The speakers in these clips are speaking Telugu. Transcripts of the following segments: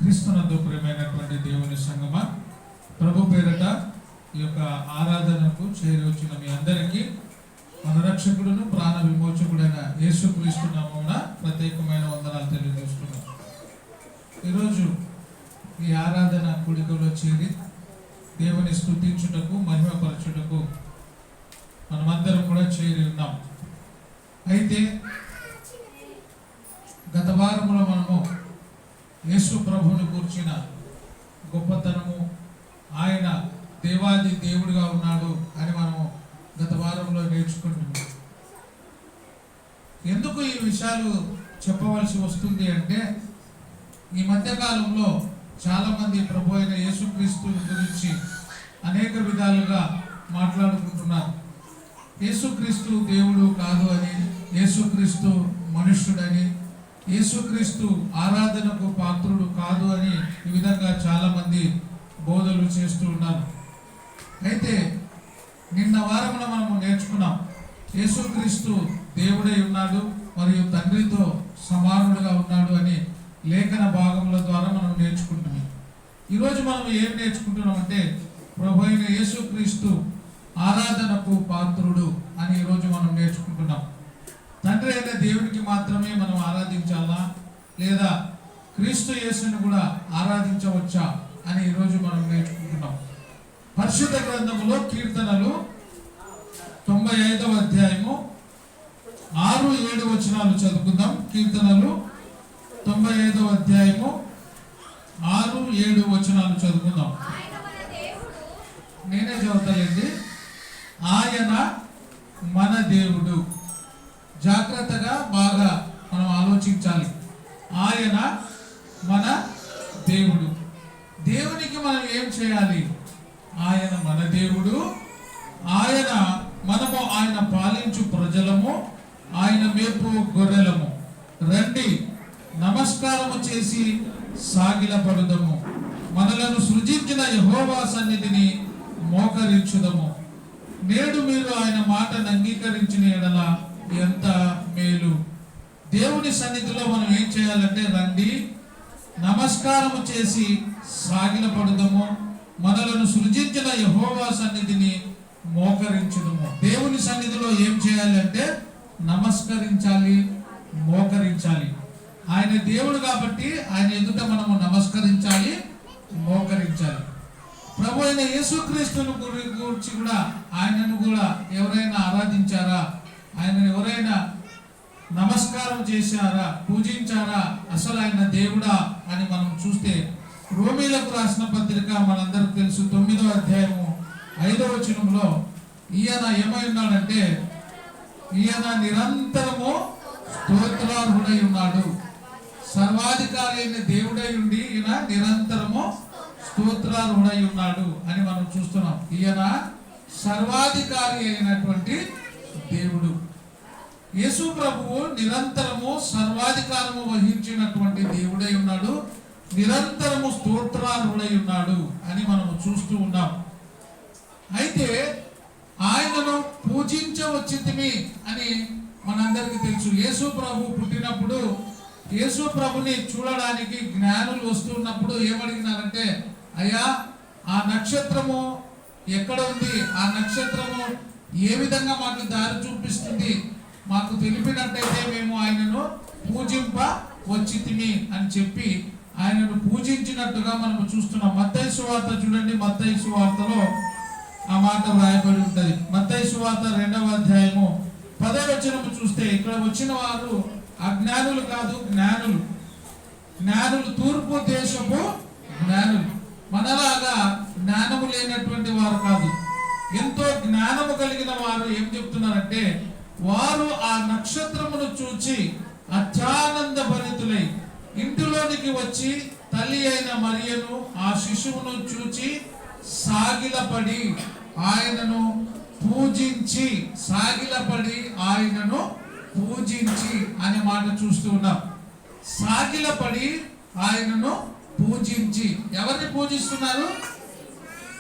క్రీస్తునందు ప్రియమైనటువంటి దేవుని సంగమా, ప్రభు పేరట ఈ యొక్క ఆరాధనకు చేరి వచ్చిన మీ అందరికీ మన రక్షకుడును ప్రాణ విమోచకుడైన యేసుక్రీస్తు నామమున ప్రత్యేకమైన వందనాలు తెలియజేస్తున్నాం. ఈరోజు ఈ ఆరాధన కూడికలో చేరి దేవుని స్తుతించుటకు, మహిమపరచుటకు మనమందరం కూడా చేరి ఉన్నాం. అయితే గత వారంలో మనము యేసు ప్రభువుని కూర్చిన గొప్పతనము, ఆయన దేవాది దేవుడిగా ఉన్నాడు అని మనము గత వారంలో నేర్చుకుంటున్నాం. ఎందుకు ఈ విషయాలు చెప్పవలసి వస్తుంది అంటే, ఈ మధ్యకాలంలో చాలామంది ప్రభు అయిన యేసుక్రీస్తు గురించి అనేక విధాలుగా మాట్లాడుకుంటున్నారు. యేసుక్రీస్తు దేవుడు కాదు అని, యేసుక్రీస్తు మనుష్యుడని, యేసుక్రీస్తు ఆరాధనకు పాత్రుడు కాదు అని ఈ విధంగా చాలామంది బోధలు చేస్తూ ఉన్నారు. అయితే నిన్న వారమున మనము నేర్చుకున్నాం, యేసుక్రీస్తు దేవుడై ఉన్నాడు మరియు తండ్రితో సమానుడుగా ఉన్నాడు అని లేఖన భాగముల ద్వారా మనం నేర్చుకుంటున్నాం. ఈరోజు మనం ఏం నేర్చుకుంటున్నాం అంటే, ప్రభు అయిన యేసుక్రీస్తు ఆరాధనకు పాత్రుడు అని ఈరోజు మనం నేర్చుకుంటున్నాం. తండ్రి అయిన దేవునికి మాత్రమే మనం ఆరాధించాలా, లేదా క్రీస్తు యేసుని కూడా ఆరాధించవచ్చా అని ఈరోజు మనం నేర్చుకుంటున్నాం. పరిశుద్ధ గ్రంథములో కీర్తనలు 95వ అధ్యాయము 6-7 వచనాలు చదువుకుందాం. కీర్తనలు 95వ అధ్యాయము 6-7 వచనాలు చదువుకుందాం. నేనే చదువుతానండి. ఆయన మన దేవుడు. జాగ్రత్తగా బాగా మనం ఆలోచించాలి. ఆయన మన దేవుడు. దేవునికి మనం ఏం చేయాలి? ఆయన మన దేవుడు, మనము ఆయన పాలించు ప్రజలము, ఆయన మేపు గొర్రెలము. రండి, నమస్కారము చేసి సాగిలపడుదము, మనలను సృజించిన యెహోవా సన్నిధిని మోకరించుదము. నేడు మీరు ఆయన మాటను అంగీకరించిన ఎడల ఎంత మేలు. దేవుని సన్నిధిలో మనం ఏం చేయాలంటే, రండి, నమస్కారము చేసి సాగిలపడుదము, మనలను సృజించిన యెహోవా సన్నిధిని మోకరించుదము. దేవుని సన్నిధిలో ఏం చేయాలి అంటే నమస్కరించాలి, మోకరించాలి. ఆయన దేవుడు కాబట్టి ఆయన ఎదుట మనము నమస్కరించాలి, మోకరించాలి. ప్రభు అయిన యేసుక్రీస్తుని గురించి కూడా, ఆయనను కూడా ఎవరైనా ఆరాధించారా, ఆయనను ఎవరైనా నమస్కారం చేశారా, పూజించారా, అసలు ఆయన దేవుడా అని మనం చూస్తే, రోమీలకు రాసిన పత్రిక మనందరికి తెలుసు 9వ అధ్యాయము 5వ వచనంలో ఈయన ఏమై ఉన్నాడంటే, ఈయన నిరంతరము స్తోత్రార్హుడై ఉన్నాడు. సర్వాధికారి అయిన దేవుడై ఉండి ఈయన నిరంతరము స్తోత్రార్హుడై ఉన్నాడు అని మనం చూస్తున్నాం. ఈయన సర్వాధికారి అయినటువంటి దేవుడు. యేసు ప్రభువు నిరంతరము సర్వాధికారము వహించినటువంటి దేవుడై ఉన్నాడు, నిరంతరము స్తోత్రార్హుడై ఉన్నాడు అని మనము చూస్తూ ఉన్నాం. అయితే ఆయనను పూజించవచ్చితిమి అని మనందరికీ తెలుసు. యేసు ప్రభు పుట్టినప్పుడు, యేసు ప్రభుని చూడడానికి జ్ఞానులు వస్తున్నప్పుడు ఏమడిగినారంటే, అయ్యా, ఆ నక్షత్రము ఎక్కడ ఉంది? ఆ నక్షత్రము ఏ విధంగా మాకు దారి చూపిస్తుంది? మాకు తెలిపినట్టయితే మేము ఆయనను పూజింప వచ్చితిమి అని చెప్పి ఆయనను పూజించినట్టుగా మనం చూస్తున్నాం. మత్తయి సువార్త చూడండి. మత్తయి సువార్తలో ఆ మాట వ్రాయబడి ఉంటుంది. మత్తయి సువార్త 2వ అధ్యాయము 10వ వచనము చూస్తే, ఇక్కడ వచ్చిన వారు అజ్ఞానులు కాదు, జ్ఞానులు. జ్ఞానులు తూర్పు దేశపు జ్ఞానులు. మనలాగా జ్ఞానము లేనటువంటి వారు కాదు, ఎంతో జ్ఞానము కలిగిన వారు. ఏం చెప్తున్నారంటే, వారు ఆ నక్షత్రమును చూచి అత్యానంద భరితులై ఇంటిలోనికి వచ్చి తల్లి అయిన మరియను ఆ శిశువును చూచి సాగిలపడి ఆయనను పూజించి, సాగిలపడి ఆయనను పూజించి అనే మాట చూస్తూ ఉన్నాం. సాగిలపడి ఆయనను పూజించి. ఎవరిని పూజిస్తున్నారు?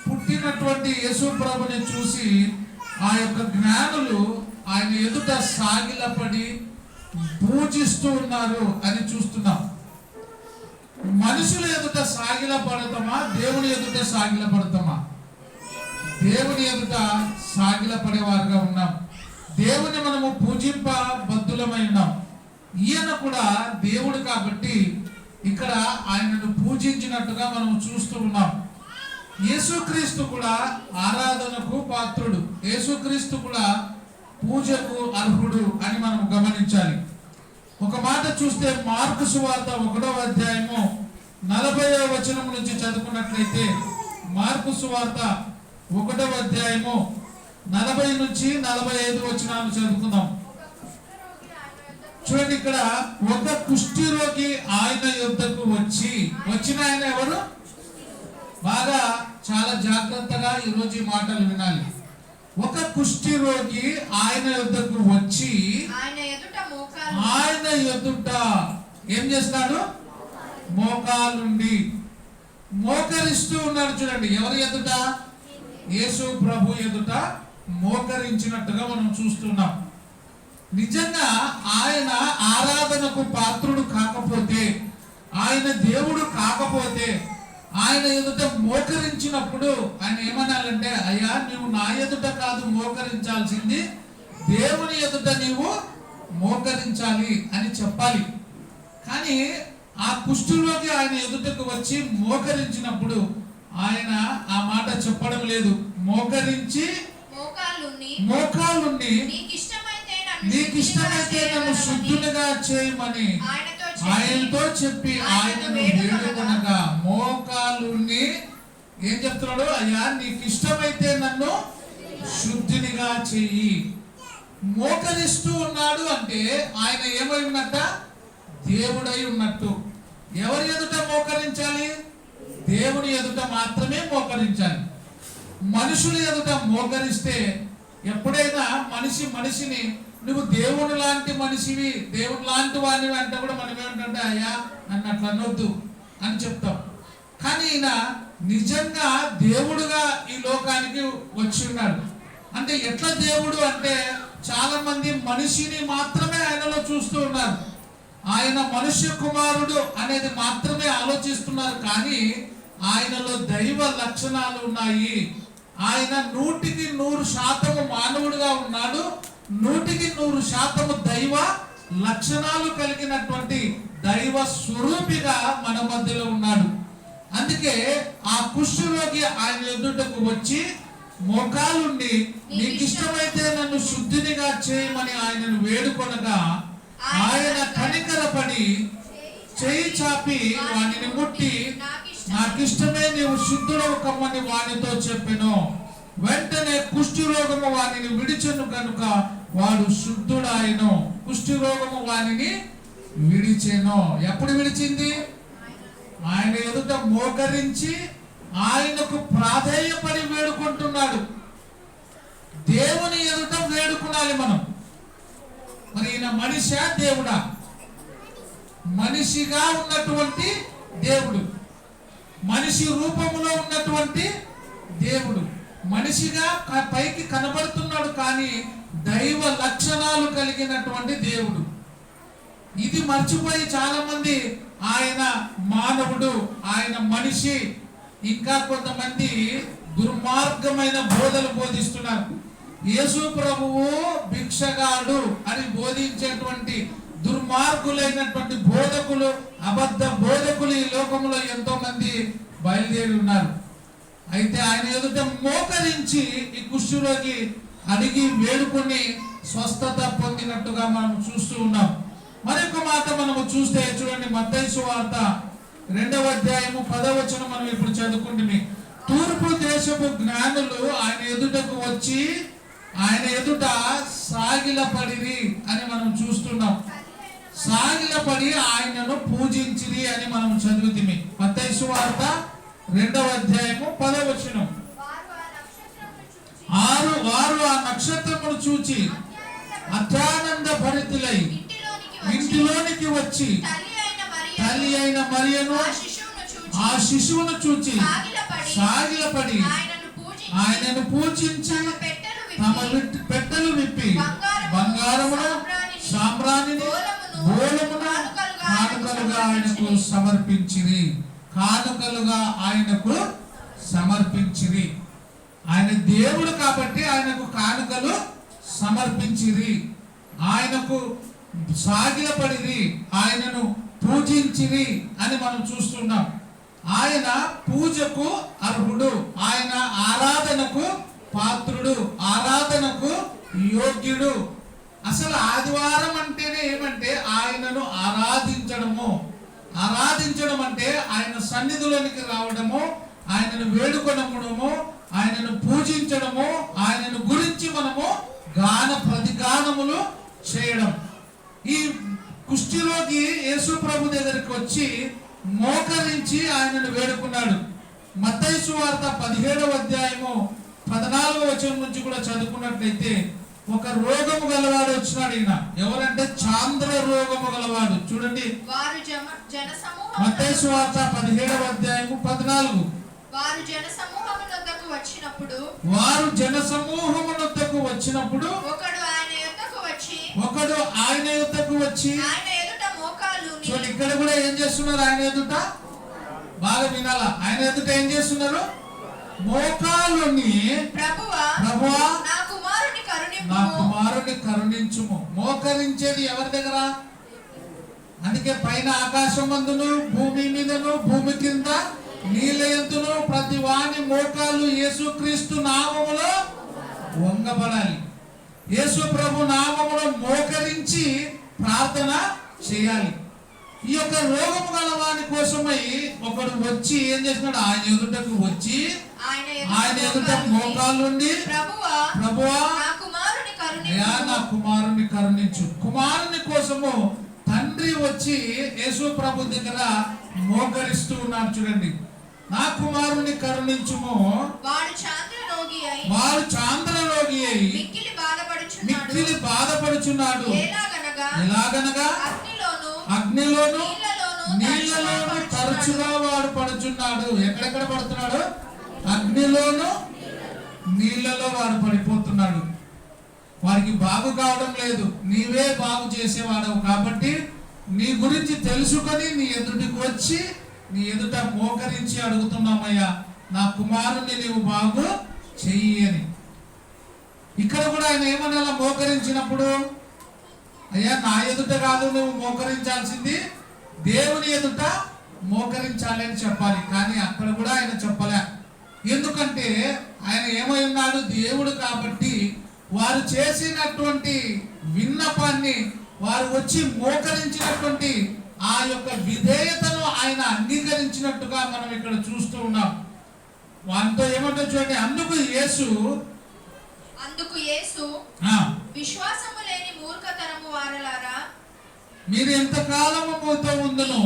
పుట్టినటువంటి యేసు ప్రభుని చూసి ఆ యొక్క జ్ఞానులు ఆయన ఎదుట సాగిలపడి పూజిస్తూ ఉన్నారు అని చూస్తున్నాం. మనుషుల ఎదుట సాగిల పడతామా, దేవుని ఎదుట సాగిల పడతామా? దేవుని ఎదుట సాగిల పడేవారుగా ఉన్నాం. దేవుని మనము పూజింప బద్దులమై ఉన్నాం. ఈయన కూడా దేవుడు కాబట్టి ఇక్కడ ఆయనను పూజించినట్టుగా మనం చూస్తూ ఉన్నాం. యేసుక్రీస్తు కూడా ఆరాధనకు పాత్రుడు, యేసుక్రీస్తు కూడా పూజకు అర్హుడు అని మనం గమనించాలి. ఒక మాట చూస్తే మార్కు సువార్త 1వ అధ్యాయము 40వ వచనం నుంచి చదువుకున్నట్లయితే, మార్కు సువార్త 1వ అధ్యాయము 40 నుంచి 45 వచనాలు చదువుకుందాం. చూడండి, ఇక్కడ ఒక కుష్టి రోగి ఆయన యొద్దకు వచ్చిన ఆయన ఎవరు? బాగా చాలా జాగ్రత్తగా ఈరోజు ఈ మాటలు వినాలి. ఒక కుష్టి రోగి ఆయన యొద్దకు వచ్చి ఆయన ఎదుట ఏం చేస్తాడు? మోకాలుండి మోకరిస్తూ ఉన్నాడు. చూడండి, ఎవరి ఎదుట? యేసు ప్రభు ఎదుట మోకరించినట్టుగా మనం చూస్తున్నాం. నిజంగా ఆయన ఆరాధనకు పాత్రుడు కాకపోతే, ఆయన దేవుడు కాకపోతే, ఆయన ఎదుట మోకరించినప్పుడు ఆయన ఏమనాలంటే, అయ్యా నీవు నా ఎదుట కాదు మోకరించాల్సింది, దేవుని ఎదుట నీవు మోకరించాలి అని చెప్పాలి. కానీ ఆ కుష్ఠులోకి ఆయన ఎదుటకు వచ్చి మోకరించినప్పుడు ఆయన ఆ మాట చెప్పడం లేదు. మోకరించి మోకాలుండి నీకు ఇష్టమైతే నన్ను శుద్ధునిగా చేయమని ఆయనతో చెప్పి ఆయనను వేడుకొనగా, మోకాలుండి ఏం చెప్తున్నాడు? అయ్యా నీకు ఇష్టమైతే నన్ను శుద్ధినిగా చెయ్యి. మోకరిస్తూ ఉన్నాడు అంటే ఆయన ఏమై ఉన్నట్ట? దేవుడై ఉన్నట్టు. ఎవరి ఎదుట మోకరించాలి? దేవుని ఎదుట మాత్రమే మోకరించాలి. మనుషుల ఎదుట మోకరిస్తే, ఎప్పుడైనా మనిషిని నువ్వు దేవుని లాంటి మనిషివి, దేవుని లాంటి వాడివి అంటే కూడా మనం ఏమిటంటే, అయ్యా నన్ను అట్లా అనొద్దు అని చెప్తాం. కానీ ఈయన నిజంగా దేవుడుగా ఈ లోకానికి వచ్చి ఉన్నాడు. అంటే ఎట్లా దేవుడు అంటే, చాలా మంది మనిషిని మాత్రమే ఆయనలో చూస్తూ ఉన్నారు. ఆయన మనుష్య కుమారుడు అనేది మాత్రమే ఆలోచిస్తున్నారు. కానీ ఆయనలో దైవ లక్షణాలు ఉన్నాయి. ఆయన 100% మానవుడిగా ఉన్నాడు, 100% దైవ లక్షణాలు కలిగినటువంటి దైవ స్వరూపిగా మన మధ్యలో ఉన్నాడు. అందుకే ఆ కుష్ఠరోగి ఆయన ఎదుటకు వచ్చి మోకాలుండి నీకు ఇష్టమైతే నన్ను శుద్ధినిగా చేయమని ఆయనను వేడుకొనగా, ఆయన కనికరపడి చేయి చాపి వానిని ముట్టి, నాకు ఇష్టమే నీవు శుద్ధుడవు కమ్మని వానితో చెప్పెను. వెంటనే కుష్ఠి రోగము వానిని విడిచెను కనుక వాడు శుద్ధుడాయను. కుష్ఠి రోగము వానిని విడిచెను. ఎప్పుడు విడిచింది? ఆయన ఎదుట మోకరించి ఆయనకు ప్రాధేయపడి వేడుకుంటున్నాడు. దేవుని ఎదుట వేడుకునాలి మనం. మరి ఈయన మనిషా దేవుడా? మనిషిగా ఉన్నటువంటి దేవుడు, మనిషి రూపంలో ఉన్నటువంటి దేవుడు, మనిషిగా పైకి కనబడుతున్నాడు కానీ దైవ లక్షణాలు కలిగినటువంటి దేవుడు. ఇది మర్చిపోయి చాలా మంది ఆయన మానవుడు, ఆయన మనిషి, ఇంకా కొంతమంది దుర్మార్గమైన బోధలు బోధిస్తున్నారు. యేసు ప్రభువు భిక్షగాడు అని బోధించేటువంటి దుర్మార్గులైనటువంటి బోధకులు, అబద్ధ బోధకులు ఈ లోకంలో ఎంతో మంది బయలుదేరి ఉన్నారు. అయితే ఆయన ఎదుట మోకరించి ఈ కుష్ఠరోగి అడిగి వేడుకొని స్వస్థత పొందినట్టుగా మనం చూస్తూ ఉన్నాం. మరొక మాట మనము చూస్తే చూడండి, మత్తయి సువార్త 2వ అధ్యాయము 10వ వచనం మనం ఇప్పుడు చదువుకుంటే, తూర్పు దేశపు జ్ఞానులు ఆయన ఎదుటకు వచ్చి ఆయన ఎదుట సాగిలపడిరి అని మనం చూస్తున్నాం. సాగిలపడి ఆయనను పూజించిరి అని మనం చదువుతిమి. మత్తయి సువార్త 2వ అధ్యాయము 10వ వచనం. వారు ఆ నక్షత్రమును చూచి అత్యానంద భరితులై ఇంటిలోనికి వచ్చి తల్లి అయిన మరియను ఆ శిశువును చూచి సాగిలపడి ఆయనను పూజించి తమ పెట్టెలు విప్పి బంగారమును సాంబ్రాణిని బోళమును కానుకలుగా ఆయనకు సమర్పించిరి. కానుకలుగా ఆయనకు సమర్పించిరి. ఆయన దేవుడు కాబట్టి ఆయనకు కానుకలు సమర్పించిరి. ఆయనకు సాగిలపడిరి, ఆయనను పూజించిరి అని మనం చూస్తున్నాం. ఆయన పూజకు అర్హుడు, ఆయన ఆరాధనకు పాత్రుడు, ఆరాధనకు యోగ్యుడు. అసలు ఆదివారం అంటేనే ఏమంటే ఆయనను ఆరాధించడము. ఆరాధించడం అంటే ఆయన సన్నిధిలోనికి రావడము, ఆయనను వేడుకొనడము, ఆయనను పూజించడము, ఆయనను గురించి మనము గాన ప్రతిగానములు చేయడం. ఈ కుష్ఠిలోకి యేసు ప్రభు దగ్గరికి వచ్చి మోకరించి ఆయనను వేడుకున్నాడు. మత్తయి సువార్త 17వ అధ్యాయము 14వ వచనం నుంచి కూడా చదువుకున్నట్లయితే ఒక రోగము గలవాడు వచ్చినాడు. ఈయన ఎవరంటే చాంద్ర రోగము గలవాడు. చూడండి, మత్తయి సువార్త 17వ అధ్యాయము 14. వారు జనసమూహమునొద్దకు వచ్చినప్పుడు ఒకడు ఆయన యొద్దకు వచ్చి ఆయన ఎదుట మోకాలుని. చూడండి, ఇక్కడ కూడా ఏం చేస్తున్నారు? ఆయన ఎదుట, బాగా వినాలా, ఆయన ఎదుట ఏం చేస్తున్నారు? మోకాలుని, ప్రభువా నా కుమారుని కరుణించుము. మోకరించేది ఎవరి దగ్గర? అందుకే పైన ఆకాశం మందును భూమి మీదను భూమి కింద నీళ్ళ యందును ప్రతి వాని మోకాలు యేసుక్రీస్తు నామములో వంగబడాలి. యేసు ప్రభు నామములో మోకరించి ప్రార్థన చేయాలి. ఈ యొక్క రోగము గల వాని కోసమై ఒకడు వచ్చి ఏం చేస్తున్నాడు? ఆయన ఎదుటకు వచ్చి ఆయన ఎదుట మోకాలుండి, ప్రభువా నా కుమారుని కరుణించు. కుమారుని కోసము తండ్రి వచ్చి యేసు ప్రభు దగ్గర మోకరిస్తూ ఉన్నాడు. చూడండి, నా కుమారుని కరుణించుము. వాడు చాంద్ర రోగి అయి మిక్కిలి బాధపడుచున్నాడు. ఎలాగనగా అగ్నిలోను నీళ్లలోను తరచుగా వాడు పడుచున్నాడు. ఎక్కడెక్కడ పడుతున్నాడు? అగ్నిలోను నీళ్లలో వాడు పడిపోతున్నాడు. వారికి బాగు కావడం లేదు. నీవే బాగు చేసేవాడవు కాబట్టి నీ గురించి తెలుసుకొని నీ ఎదుటికి వచ్చి నీ ఎదుట మోకరించి అడుగుతున్నామయ్యా, నా కుమారుణ్ణి నీవు బాగు చెయ్యి అని. ఇక్కడ కూడా ఆయన ఏమన్నా మోకరించినప్పుడు, అయ్యా నా ఎదుట కాదు నువ్వు మోకరించాల్సింది, దేవుని ఎదుట మోకరించాలి అని చెప్పాలి. కానీ అక్కడ కూడా ఆయన చెప్పలే. ఎందుకంటే ఆయన ఏమై ఉన్నాడు? దేవుడు కాబట్టి వారు చేసినటువంటి విన్నపాన్ని, వారు వచ్చి మోకరించినటువంటి ఆ యొక్క విధేయతను ఆయన అంగీకరించినట్టుగా మనం ఇక్కడ చూస్తూ ఉన్నాం. వారితో ఏమంటో చూడండి, అందుకు యేసు విశ్వాసము లేని మూర్ఖతరము వారలారా, మీరు ఎంత కాలము ఉందును,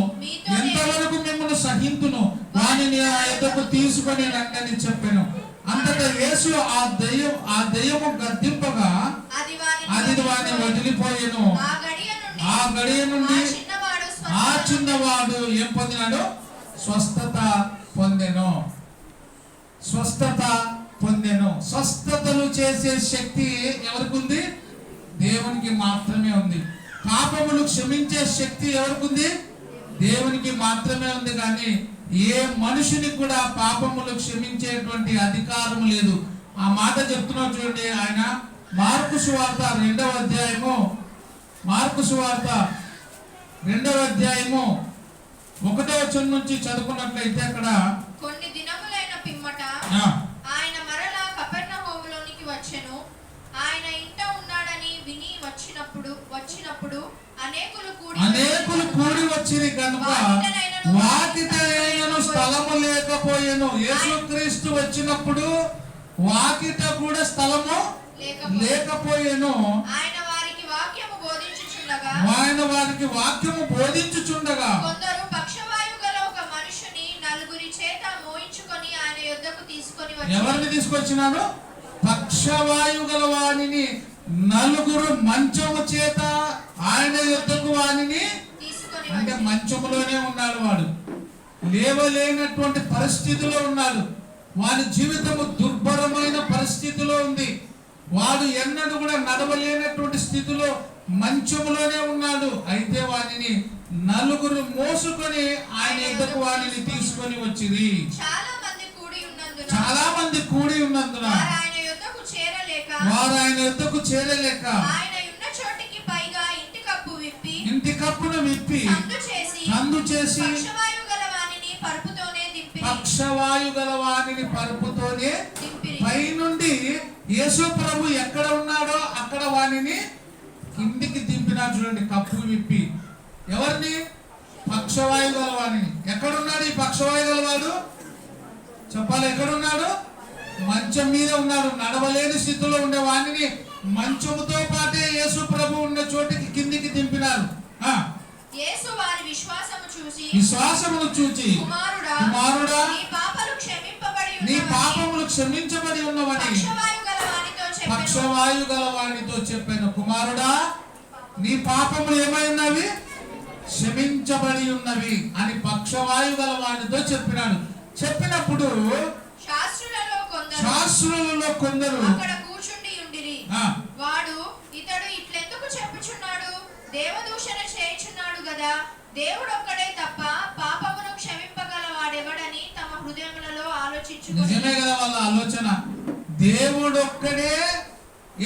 ఎంతవరకు మిమ్మల్ని సహింతును, వానిని ఆ యొద్దకు తీసుకొని రండని చెప్పాను. అంతటా యేసు ఆ దయ్యము గద్దింపగా అది వాని వదిలిపోయెను. ఆ గడియ నుండి ఆ చిన్నవాడు ఏం పొందినాడు? స్వస్థత పొందెను. స్వస్థత పొందెను. స్వస్థతలు చేసే శక్తి ఎవరికి ఉంది? దేవునికి మాత్రమే ఉంది. పాపములు క్షమించే శక్తి ఎవరికి ఉంది? దేవునికి మాత్రమే ఉంది. కానీ ఏ మనుషునికి కూడా పాపములు క్షమించేటువంటి అధికారం లేదు. ఆ మాట చెప్తున్నాడు చూడండి. ఆయన మార్కు సువార్త 2వ అధ్యాయము 1వ వచనం నుంచి చదువుకున్నట్లయితే అక్కడ కొన్ని దినములైన పిమ్మట ఆయన మరలా కపెర్నహూములోనికి వచ్చెను. ఆయన ఇంట ఉన్నాడని విని వచ్చినప్పుడు అనేకులు కూడి వచ్చిరి కనుక వాకిటైనను స్థలము లేకపోయెను. యేసుక్రీస్తు వచ్చినప్పుడు వాకిట కూడా స్థలము లేకపోయెను. ఆయన వారికి వాక్యము బోధించుచుండగా కొందరు పక్షవాయువు గల ఒక మనుషుని నలుగురి చేత మోయించుకొని ఆయన యొద్దకు తీసుకొని వచ్చి. ఎవరిని తీసుకొచ్చినాడు? పక్షవాయువు గల వానిని నలుగురు మంచము చేత ఆయన యొద్దకు వానిని తీసుకొని, అంటే మంచములోనే ఉన్నాడు వాడు, లేవలేనటువంటి పరిస్థితిలో ఉన్నాడు. వాని జీవితము దుర్భరమైన పరిస్థితిలో ఉంది. వాడు ఎన్నడూ కూడా నడవలేనటువంటి స్థితిలో మంచములోనే ఉన్నాడు. అయితే వానిని నలుగురు మోసుకొని ఆయన యొద్దకు వానిని తీసుకొని వచ్చిరి. చాలా మంది కూడి ఉన్నందున చాలా మంది కూడి ఉన్నందున వారు ఆయన యొద్దకు చేరలేక ఆయన ఉన్న చోటికి పైగా ఇంటి కప్పు విప్పి ఇంటి కప్పును విప్పి సందు చేసి పక్షవాయు గల వానిని పరుపుతోనే దింపిరి. పక్షవాయు గల వానిని పరుపుతోనే పైనుండి యేసు ప్రభు ఎక్కడ ఉన్నాడో అక్కడ వానిని కిందికి దింపినాడు. చూడండి, కప్పు విప్పి. ఎవరిని? పక్షవాయు గల వానిని. ఎక్కడున్నాడు ఈ పక్షవాయు గలవాడు? చెప్పాలి, ఎక్కడున్నాడు? మంచం మీద ఉన్నాడు. నడవలేని స్థితిలో ఉండే వానిని మంచముతో పాటే యేసు ప్రభు ఉన్న చోటికి కిందికి దింపినారు. యేసు వారి విశ్వాసమును చూచి కుమారుడా, నీ పాపములు క్షమించబడి ఉన్నవని పక్షవాయు గల వానితో చెప్పాను. కుమారుడా, నీ పాపములు ఏమై ఉన్నవి? క్షమించబడి ఉన్నవి అని పక్షవాయు గల వానితో చెప్పినాడు. చెప్పినప్పుడు శాస్త్రులలో కొందరు అక్కడ కూర్చుండి ఉండిరి. వాడు ఇతడు ఇట్లెందుకు చెప్పుచున్నాడు? దేవదూషణ చేయుచున్నాడు గదా. దేవుడు ఒక్కడే తప్ప పాపమును క్షమింపగల వాడెవడని తమ హృదయములలో ఆలోచించుకొని. నిజమే కదా వాళ్ళ ఆలోచన. దేవుడు ఒక్కడే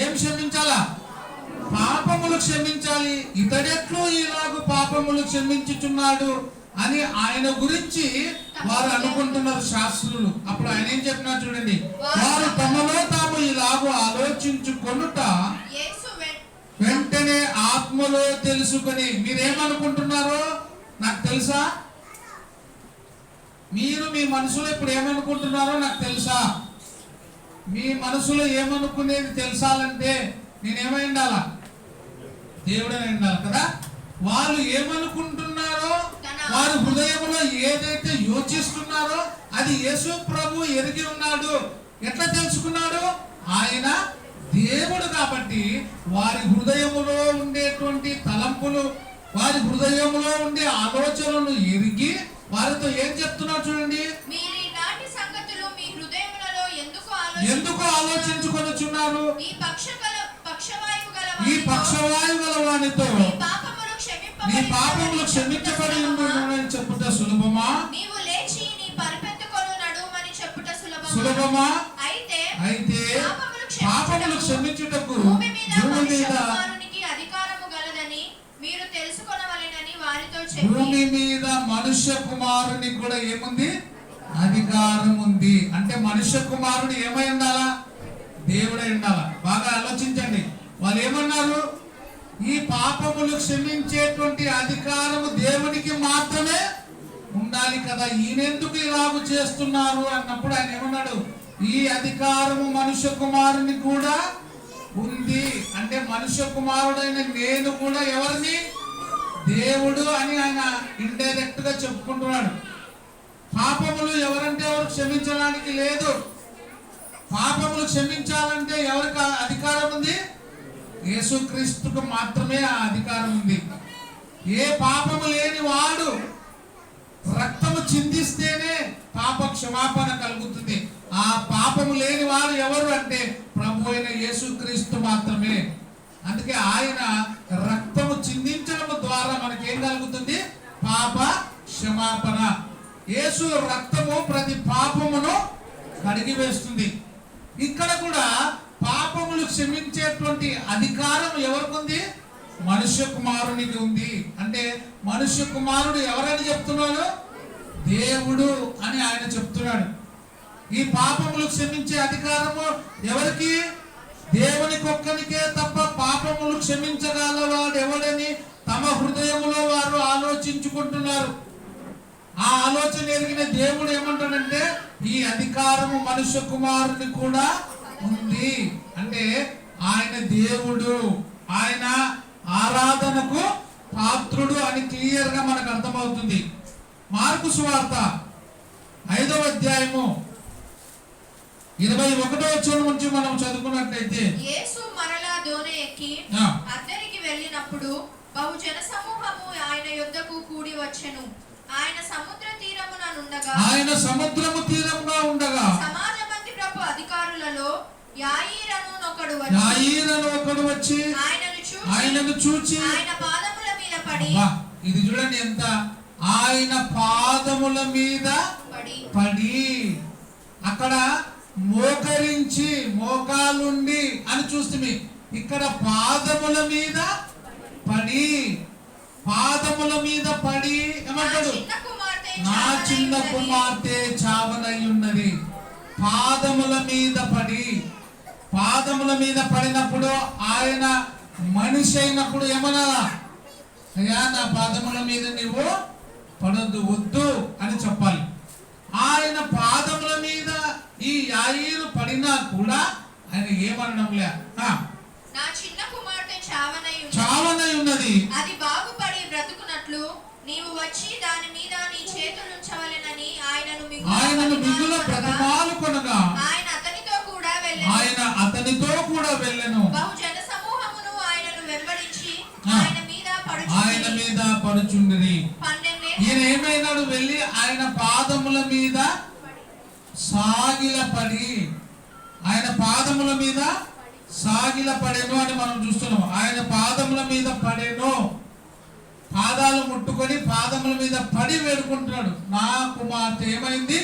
ఏం క్షమించాలా? పాపములు క్షమించాలి. ఇతడెట్లు ఇలాగ పాపములు క్షమించుచున్నాడు అని ఆయన గురించి వారు అనుకుంటున్నారు శాస్త్రులు. అప్పుడు ఆయన ఏం చెప్పినా చూడండి, వారు తమలో తాము ఇలాగ ఆలోచించుకొనుట వెంటనే ఆత్మలో తెలుసుకొని. మీరేమనుకుంటున్నారో నాకు తెలుసా? మీరు మీ మనసులో ఇప్పుడు ఏమనుకుంటున్నారో నాకు తెలుసా? మీ మనసులో ఏమనుకునేది తెలుసాలంటే నేనేమై ఉండాలా? దేవుడే ఉండాలి కదా. వాళ్ళు ఏమనుకుంటున్నారో, వారి హృదయంలో ఏదైతే యోచిస్తున్నారో అది యేసు ప్రభు ఎరిగి ఉన్నాడు. ఎట్లా తెలుసుకున్నాడు? ఆయన దేవుడు కాబట్టి వారి హృదయములో ఉండేటువంటి తలంపులు, వారి హృదయంలో ఉండే ఆలోచనలను ఎరిగి వారితో ఏం చెప్తున్నాడు చూడండి. ఎందుకు ఆలోచించుకొనుచున్నారు? ఈ పక్షవాయు గల వానితో నీ పాపములు క్షమించబడి ఉండునని చెప్పుట సులభమా? సులభమా? అయితే పాపములు క్షమించుటకు భూమి మీద భూమి మీద మనుష్య కుమారుని కూడా ఏముంది? అధికారం ఉంది. అంటే మనుష్య కుమారుడు ఏమై ఉండాలా? దేవుడై ఉండాలా. బాగా ఆలోచించండి. వాళ్ళు ఏమన్నారు? ఈ పాపములు క్షమించేటువంటి అధికారము దేవునికి మాత్రమే ఉండాలి కదా. ఈయనెందుకు ఇలాగ చేస్తున్నారు అన్నప్పుడు ఆయన ఏమన్నాడు? ఈ అధికారము మనుష్య కుమారుని కూడా ఉంది. అంటే మనుష్య కుమారుడైన నేను కూడా ఎవరిని? దేవుడు అని ఆయన ఇండైరెక్ట్ గా చెప్పుకుంటున్నాడు. పాపములు ఎవరంటే ఎవరు క్షమించడానికి లేదు. పాపములు క్షమించాలంటే ఎవరికి అధికారం ఉంది? యేసుక్రీస్తుకు మాత్రమే ఆ అధికారం ఉంది. ఏ పాపము లేని వాడు రక్తము చిందిస్తేనే పాప క్షమాపణ కలుగుతుంది. ఆ పాపము లేని వాడు ఎవరు అంటే ప్రభు అయిన యేసుక్రీస్తు మాత్రమే. అందుకే ఆయన రక్తము చిందించడం ద్వారా మనకి ఏం కలుగుతుంది? పాప క్షమాపణ. యేసు రక్తము ప్రతి పాపమును కడిగి వేస్తుంది. ఇక్కడ కూడా పాపములు క్షమించేటువంటి అధికారం ఎవరికి ఉంది? మనుష్య కుమారునికి ఉంది. అంటే మనుష్య కుమారుడు ఎవరని చెప్తున్నాడు? దేవుడు అని ఆయన చెప్తున్నాడు. ఈ పాపములు క్షమించే అధికారము ఎవరికి? దేవునికి ఒక్కనికే తప్ప పాపములు క్షమించగలవాడు ఎవడని తమ హృదయములో వారు ఆలోచించుకుంటున్నారు. ఆ ఆలోచన ఎరిగిన దేవుడు ఏమంటాడంటే ఈ అధికారము మనుష్య కుమారుని కూడా ఉంది. అంటే ఆయన దేవుడు, ఆయన ఆరాధనకు పాత్రుడు అని క్లియర్ గా మనకు అర్థమవుతుంది. మార్కు సువార్త 5వ అధ్యాయము 21వ వచనం నుంచి మనం చదువుకున్నట్లయితే, యేసు మరలా దోణి ఎక్కి అద్దరికి వెళ్ళినప్పుడు బహుజన సమూహము ఆయన యొద్దకు కూడి వచ్చెను. ఆయన సముద్రము తీరముగా ఉండగా సమాజ మందిరపు అధికారులలో యాయీరను ఒకడు వచ్చి ఆయనను చూచి ఆయన పాదముల మీద పడి ఇది చూడండి ఎంత, ఆయన పాదముల మీద పడి, అక్కడ మోకరించి మోకాలుండి అని చూస్తుంది. ఇక్కడ పాదముల మీద పడి, పాదముల మీద పడి ఏమంటాడు, నా చిన్న కుమార్తె చావనై ఉన్నది. పాదముల మీద పడి, పాదముల మీద పడినప్పుడు ఆయన మనిషి అయినప్పుడు ఏమన్నా, అయ్యా నా పాదముల మీద నీవు పడొద్దు, వద్దు అని చెప్పాలి. ఆయన పాదముల మీద ఈ యాయీరు పడినా కూడా ఆయన ఏమనడంలే, నా చిన్న కుమార్తె చావనై ఉన్నది, అది బాగుపడి బ్రతుకున్నట్లు నీవు వచ్చి దాని మీద నీ చేతులు ఉంచవలెనని ఆయనను మిగుల బ్రతిమాలు కొనగా ఆయన అతనితో కూడా వెళ్ళెను. బహుజన సమూహమును ఆయనను వెంబడించి ఆయన మీద పడుచుండిరి. ఈయన ఏమైనాడు, వెళ్ళి ఆయన పాదముల మీద సాగిలపడి, ఆయన పాదముల మీద సాగిలపడెను అని మనం చూస్తున్నాం. ఆయన పాదముల మీద పడెను, పాదాలు ముట్టుకొని పాదముల మీద పడి వేడుకుంటున్నాడు, నా కుమార్తె ఏమైంది,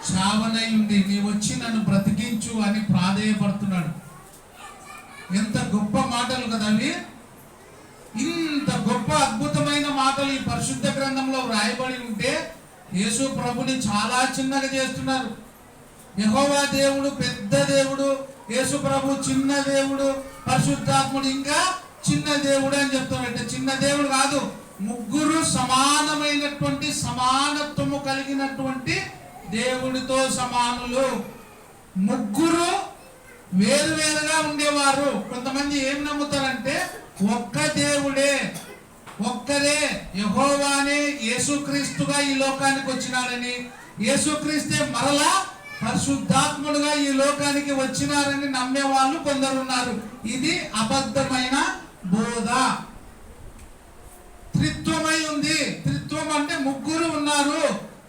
చావనై ఉంది, నీ వచ్చి నన్ను బ్రతికించు అని ప్రాధేయపడుతున్నాడు. ఎంత గొప్ప మాటలు కదా అవి. ఇంత గొప్ప అద్భుతమైన మాటలు ఈ పరిశుద్ధ గ్రంథంలో వ్రాయబడి ఉంటే యేసు ప్రభుని చాలా చిన్నగా చేస్తున్నారు. యెహోవా దేవుడు పెద్ద దేవుడు, యేసు ప్రభు చిన్న దేవుడు, పరిశుద్ధాత్ముడు ఇంకా చిన్న దేవుడు అని చెప్తున్నట్టు. చిన్న దేవుడు కాదు, ముగ్గురు సమానమైనటువంటి సమానత్వము కలిగినటువంటి దేవుడితో సమానులు. ముగ్గురు వేరువేరుగా ఉండేవారు. కొంతమంది ఏం నమ్ముతారంటే ఒక్క దేవుడే, ఒక్కరే యెహోవానే యేసుక్రీస్తుగా ఈ లోకానికి వచ్చినాడని, యేసుక్రీస్తే మరలా పరిశుద్ధాత్ముడుగా ఈ లోకానికి వచ్చినారని నమ్మే వాళ్ళు కొందరు ఉన్నారు. ఇది అబద్ధమైన బోధ. త్రిత్వమై ఉంది. త్రిత్వం అంటే ముగ్గురు ఉన్నారు,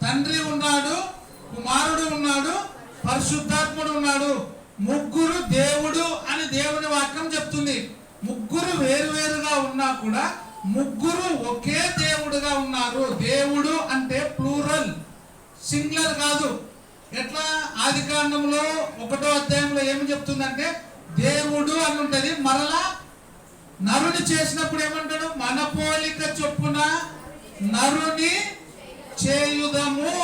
తండ్రి ఉన్నాడు, కుమారుడు ఉన్నాడు, పరిశుద్ధాత్ముడు ఉన్నాడు. ముగ్గురు దేవుడు అని దేవుని వాక్యం చెప్తుంది. ముగ్గురు వేరువేరుగా ఉన్నా కూడా ముగ్గురు ఒకే దేవుడుగా ఉన్నారు. దేవుడు అంటే ప్లూరల్, సింగులర్ కాదు. ఎట్లా ఆదికాండంలో 1వ అధ్యాయంలో ఏమి చెప్తుందంటే దేవుడు అని ఉంటది, మరలా నరుని చేసినప్పుడు ఏమంటాడు, మన పోలిక చొప్పున నరుని చేయుదము.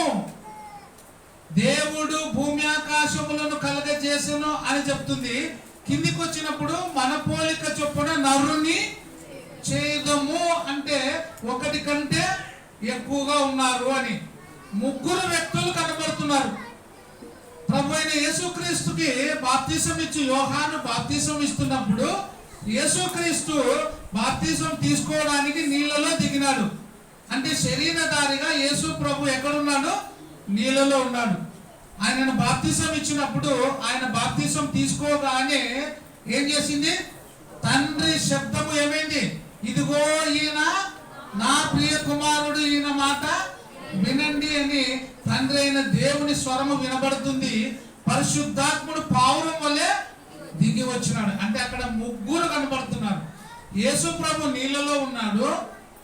దేవుడు భూమి ఆకాశములను కలగజేసెను అని చెప్తుంది. కిందికి వచ్చినప్పుడు మన పోలిక చొప్పున నరుని చేయుదము అంటే ఒకటి కంటే ఎక్కువగా ఉన్నారు అని. ముగ్గురు వ్యక్తులు కనబడుతున్నారు. ప్రభు అయిన యేసుక్రీస్తుకి బాప్తిసం ఇచ్చి యోహాను బాప్తిసం ఇస్తున్నప్పుడు యేసుక్రీస్తు బాప్తిసం తీసుకోవడానికి నీళ్ళలో దిగినాడు. అంటే శరీరధారిగా యేసు ప్రభు ఎక్కడున్నాడు, నీళ్ళలో ఉన్నాడు. ఆయనను బాప్తిసం ఇచ్చినప్పుడు ఆయన బాప్తిసం తీసుకోగానే ఏం చేసింది, తండ్రి శబ్దము ఏమైంది, ఇదిగో ఈయన నా ప్రియ కుమారుడు, ఈయన మాట వినండి అని తండ్రి అయిన దేవుని స్వరము వినబడుతుంది. పరిశుద్ధాత్ముడు పావురం వల్లే దిగి వచ్చినాడు. అంటే అక్కడ ముగ్గురు కనబడుతున్నారు. యేసు ప్రభు నీళ్ళలో ఉన్నాడు,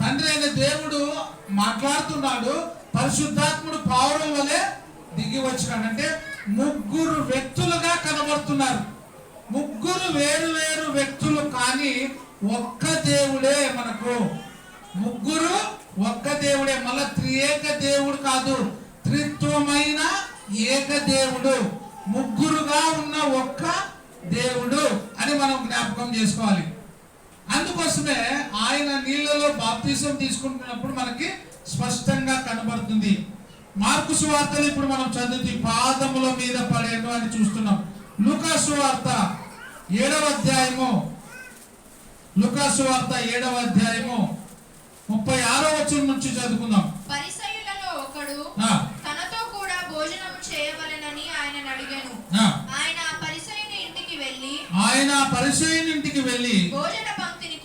తండ్రి అయిన దేవుడు మాట్లాడుతున్నాడు, పరిశుద్ధాత్ముడు పావురం వల్లే దిగి వచ్చినాడు. అంటే ముగ్గురు వ్యక్తులుగా కనబడుతున్నారు. ముగ్గురు వేరు వేరు వ్యక్తులు కానీ ఒక్క దేవుడే మనకు. ముగ్గురు ఒక్క దేవుడే, మళ్ళా త్రియేక దేవుడు కాదు, త్రిత్వమైన ఏక దేవుడు, ముగ్గురుగా ఉన్న ఒక్క దేవుడు అని మనం జ్ఞాపకం చేసుకోవాలి. అందుకోసమే ఆయన నీళ్ళలో బాప్తిసం తీసుకుంటున్నప్పుడు మనకి స్పష్టంగా కనబడుతుంది. మార్కు సువార్తలు ఇప్పుడు మనం చదివి పాదముల మీద పడేను అని చూస్తున్నాం. లూకా సువార్త 7వ అధ్యాయము, లూకా సువార్త 7వ అధ్యాయము 36వ వచనం నుంచి చదువుకుందాం. పరిసయ్యులలో ఒకడు తనతో కూడా భోజనం చేయవలెనని ఆయనను అడిగాను. ఆయన పరిసయ్యుని ఇంటికి వెళ్ళి భోజన పంక్తిని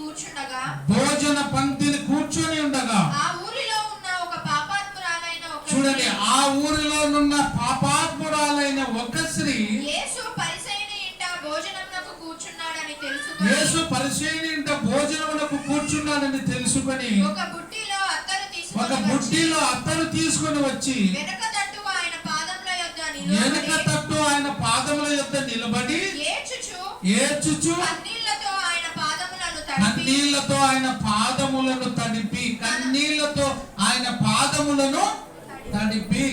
కూర్చొని ఉండగా ఆ ఊరిలో ఉన్న ఒక పాపాత్మురాలైన చూడండి, ఆ ఊరిలో ఉన్న పాపాత్మురాలైన ఒక స్త్రీ యేసు పరిసయ్యుని ఇంట భోజనమునకు కూర్చున్నాడని తెలుసుకొని ఒక బుట్టిలో బుడ్డిలో అత్తరు తీసుకొని వచ్చి వెనుక తట్టు ఆయన పాదముల యొద్ద నిలబడి ఏడ్చుచు కన్నీళ్లతో ఆయన పాదములను తడిపి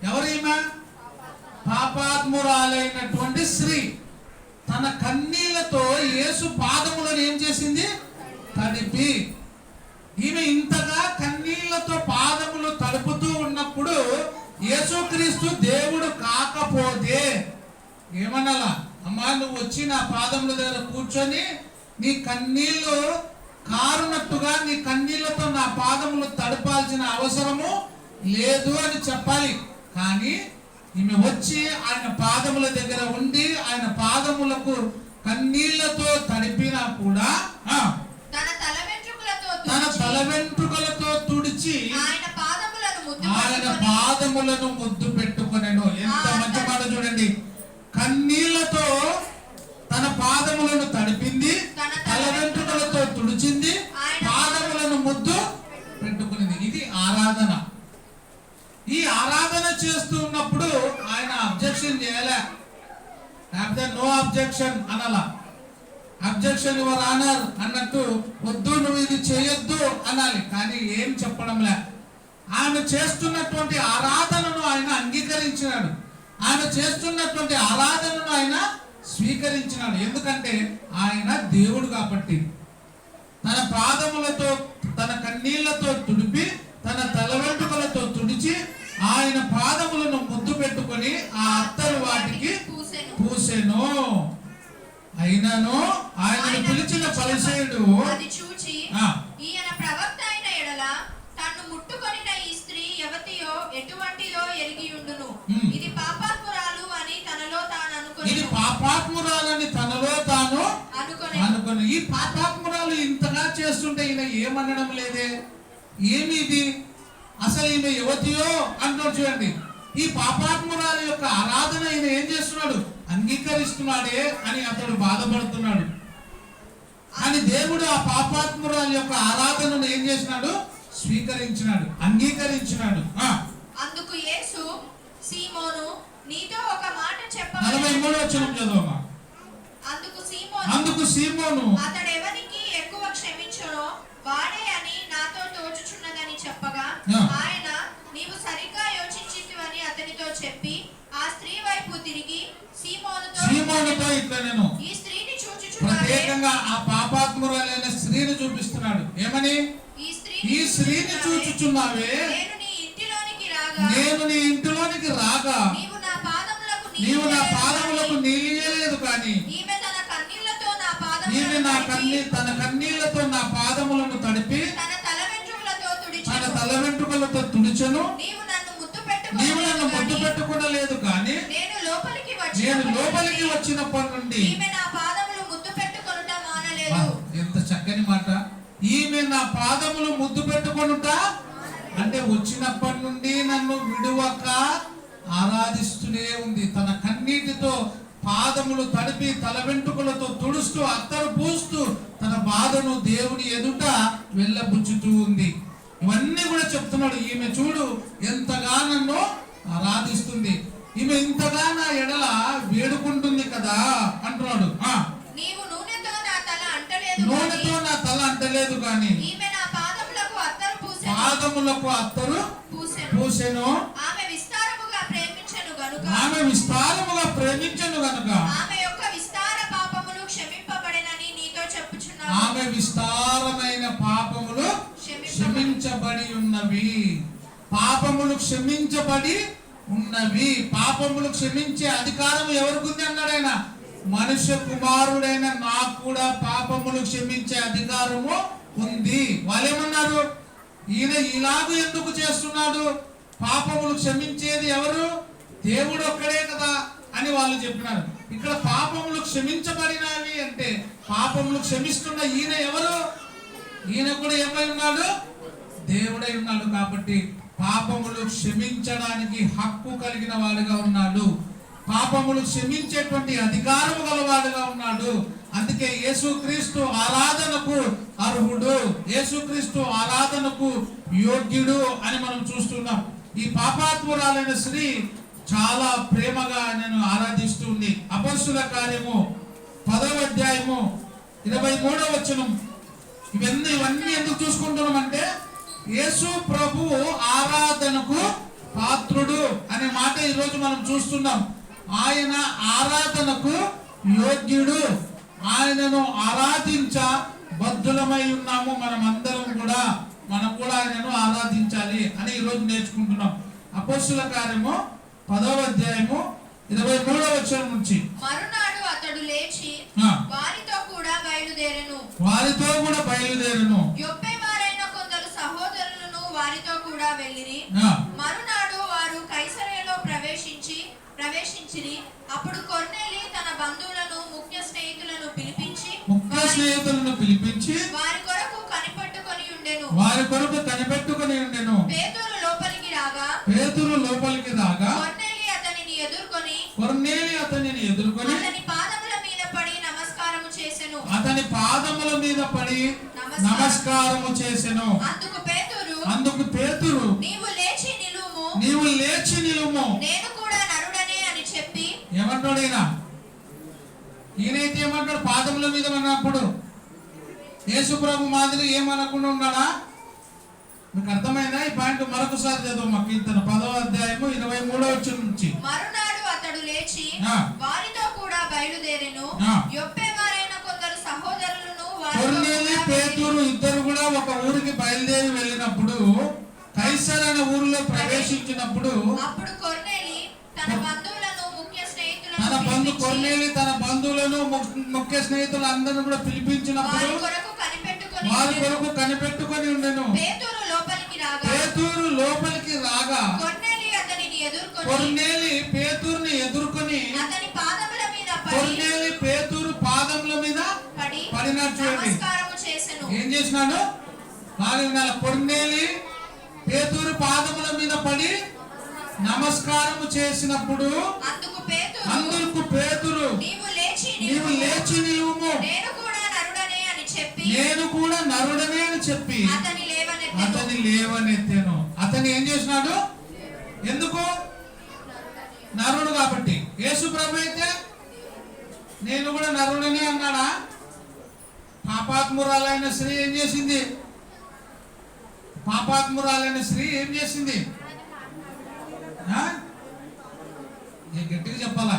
ఎవరీమా? పాపాత్మురాలైనటువంటి స్త్రీ తన కన్నీళ్లతో యేసు పాదములను ఏం చేసింది? తడిపి. ఈమె ఇంతగా కన్నీళ్లతో పాదములు తడుపుతూ ఉన్నప్పుడు యేసుక్రీస్తు దేవుడు కాకపోతే ఏమనాలా? అమ్మా, నువ్వు వచ్చి నా పాదముల దగ్గర కూర్చొని నీ కన్నీళ్లు కారునట్టుగా నీ కన్నీళ్లతో నా పాదములు తడపాల్సిన అవసరము లేదు అని చెప్పాలి. కానీ ఈమె వచ్చి ఆయన పాదముల దగ్గర ఉండి ఆయన పాదములకు కన్నీళ్లతో తడిపినా కూడా తన తల వెంట్రుకలతో తుడిచి ఆయన పాదములను ముద్దు పెట్టుకొనెను. ఎంత మంచి మాట చూడండి. కన్నీళ్లతో తన పాదములను తడిపింది, తల వెంట్రుకలతో తుడిచింది, పాదములను ముద్దు పెట్టుకునింది. ఇది ఆరాధన. ఈ ఆరాధన చేస్తూ ఉన్నప్పుడు ఆయన అబ్జెక్షన్ చేయలే, లేకపోతే నో అబ్జెక్షన్ అనలా. అబ్జెక్షన్ యువర్ ఆనర్ అన్నట్టు, వద్దు నువ్వు ఇది చేయొద్దు అనాలి. కానీ ఏం చెప్పడంలే. ఆమె చేస్తున్నటువంటి ఆరాధనను ఆయన అంగీకరించినాడు. ఆయన చేస్తున్నటువంటి ఆరాధనను ఆయన స్వీకరించినాడు. ఎందుకంటే ఆయన దేవుడు కాబట్టి. తన పాదములతో తన కన్నీళ్లతో తుడిపి తన తల వెంట్రుకలతో తుడిచి ఆయన పాదములను ముద్దు పెట్టుకొని ఆ అత్తరు వాటికి పూసెను. అయినను ఆయనను పిలిచిన పరిసయ్యుడు అది చూచి ఈయన ప్రవక్త అయిన ఎడల తన్ను ముట్టుకొనిన ఈ స్త్రీ ఎవతియో ఎటువంటిదో ఎరిగి ఉండును. ఇది పాపాత్మురాలు అని తనలో తాను అనుకొని ఈ పాపాత్మురాలు ఇంతగా చేస్తుంటే ఈయన ఏమనడం లేదే, ఏమి ఇది అసలు ఈమె యువతియో అంటున్నాడు. చూడండి, ఈ పాపాత్మురాలు యొక్క ఆరాధన ఈయన ఏం చేస్తున్నాడు? అంగీకరిస్తున్నాడే అని అతడు బాధపడుతున్నాడు. అని దేవుడు ఆ పాపాత్మురాలు యొక్క ఆరాధనను ఏం చేసినాడు? స్వీకరించినాడు, అంగీకరించినాడు. అందుకు యేసు సీమోను, నీతో ఒక మాట 43వ వచనం చదవమా. అందుకు సీమోను అతడు ఎవరికి ఎక్కువ క్షమించునో వాడే అని నాతో తోచుచున్నదని చెప్పగా ఆయన, నీవు సరిగ్గా యోచించితివని అతనితో చెప్పి ఆ స్త్రీ వైపు తిరిగి సీమోనుతో ఇట్లా నేను ఈ స్త్రీని ప్రత్యేకంగా ఆ పాపాత్మురాలైన స్త్రీని చూపిస్తున్నాడు. ఏమని? ఈ స్త్రీని చూచుచున్నావే, నేను నీ ఇంటిలోనికి రాగా నీవు నా పాదములకు నీయలేదు, కానీ ఈమె తన కన్నీళ్లతో నా పాదములను తడిపి తన తల వెంట్రుకలతో తుడిచెను. నీవు నన్ను ముద్దు పెట్టుకోలేదు, కానీ నేను లోపలికి వచ్చినప్పటి నుండి ఎంత చక్కని మాట. ఈమె నా పాదములు ముద్దు పెట్టుకొనుట అంటే వచ్చినప్పటి నుండి నన్ను విడువక ఆరాధిస్తూనే ఉంది. తన కన్నీటితో పాదములు తడిపి తల వెంట్రుకలతో తుడుస్తూ అత్తరు పూస్తూ తన బాధను దేవుని ఎదుట వెళ్ళబుచ్చుతూ ఉంది. ఇవన్నీ కూడా చెప్తున్నాడు. ఈమె చూడు ఎంతగా నన్ను ఆరాధిస్తుంది, ఈమె ఇంతగా నా ఎడల వేడుకుంటుంది కదా అంటున్నాడు. నూనెతో నా తల అంటలేదు, కానీ పాదములకు అత్తరు పూసెను. ఆమె విస్తారముగా ప్రేమించెను గనుక ఆమె యొక్క విస్తార పాపములు క్షమింపబడినని నీతో చెప్పుచున్నాను. ఆమె విస్తారమైన పాపములు క్షమించబడి ఉన్నవి. పాపములు క్షమించబడి ఉన్నవి. పాపములు క్షమించే అధికారం ఎవరికి ఉంది అన్నాడు ఆయన. మనుష్య కుమారుడైన నాకు కూడా పాపములు క్షమించే అధికారము ఉంది. వాళ్ళేమన్నారు? ఈయన ఇలాగూ ఎందుకు చేస్తున్నాడు? పాపములు క్షమించేది ఎవరు? దేవుడు ఒక్కడే కదా అని వాళ్ళు చెప్పినారు. ఇక్కడ పాపములు క్షమించబడినవి అంటే పాపములు క్షమిస్తున్న ఈయన ఎవరు? ఈయన కూడా ఏమై ఉన్నాడు? దేవుడై ఉన్నాడు. కాబట్టి పాపములు క్షమించడానికి హక్కు కలిగిన వాడుగా ఉన్నాడు. పాపములు క్షమించేటువంటి అధికారము గలవాడుగా ఉన్నాడు. అందుకే యేసుక్రీస్తు ఆరాధనకు అర్హుడు, యేసుక్రీస్తు ఆరాధనకు యోగ్యుడు అని మనం చూస్తున్నాం. ఈ పాపాత్మురాలైన స్త్రీ చాలా ప్రేమగా నేను ఆరాధిస్తుంది. అపొస్తలుల కార్యము 10వ అధ్యాయము 23వ వచనం. ఇవన్నీ ఎందుకు చూసుకుంటున్నాం అంటే యేసు ప్రభువు ఆరాధనకు పాత్రుడు అనే మాట ఈరోజు మనం చూస్తున్నాం. ఆయన ఆరాధనకు యోగ్యుడు, ఆయనను ఆరాధించ బద్ధులమై ఉన్నాము. మనం కూడా ఆయనను ఆరాధించాలి అని ఈరోజు నేర్చుకుంటున్నాం. అపొస్తలుల కార్యము 10వ అధ్యాయము 23వ వచనం నుంచి. మరునాడు అతడు లేచి వారితో కూడా బయలుదేరెను. యొప్పే వారైన కొందరు సహోదరులను వారితో కూడా వెళ్ళిరి. మరునాడు వారు కైసరయలో ప్రవేశించిరి. అప్పుడు కొర్నేలి తన బంధువులను ముఖ్య స్నేహితులను పిలిపించి వారి కొరకు కనిపెట్టుకొని ఉండెను. పేతురు లోపలికి రాగా కొర్నేలి అతనిని ఎదుర్కొని అతని పాదముల మీద పడి నమస్కారము చేసెను. అందుకు పేతురు నీవు లేచి నిలుము, నేను కూడా నరుడనే అని చెప్పి ఏమంటాడు? ఈయనైతే ఏమంటాడు? పాదముల మీద అన్నప్పుడు యేసు ప్రభు మాదిరి ఏమనకుండా ఉన్నాడా? మీకు అర్థమైందా? ఈ పాయింట్ మరొకసారి చదువు మా కీర్తన 10వ అధ్యాయము 23వ వచనం నుంచి. మరునాడు అతడు లేచి వారితో కూడా బయలుదేరెను. యొప్పే వారైన కొందరు సహోదరులను కొర్నేలి, పేతురు ఇద్దరు కూడా ఒక ఊరికి బయలుదేరి వెళ్ళినప్పుడు కైసర అనే ఊరిలో ప్రవేశించినప్పుడు అప్పుడు కొర్నేలి తన బంధువులను ముఖ్య స్నేహితులు అందరూ కూడా పిలిపించినప్పుడు వారి కొరకు కనిపెట్టుకొని ఉండెను. పేతురు లోపలికి రాగా కొర్నేలి పేతురుని ఎదుర్కొని పేతురు పాదముల మీద పడినట్టు ఏం చేసినాడు? కొర్నేలి పేతురు పాదముల మీద పడి నమస్కారము చేసినప్పుడు అందుకు పేతురు నీవు లేచి నిలువుము, నేను కూడా నరుడనే అని చెప్పి అతని లేవనెత్తెను. అతను ఏం చేసినాడు? ఎందుకు? నరుడు కాబట్టి. యేసు ప్రభు అయితే నేను కూడా నరుడనే అన్నాడా? పాపాత్మురాలైన స్త్రీ ఏం చేసింది? గట్టిగా చెప్పాలా?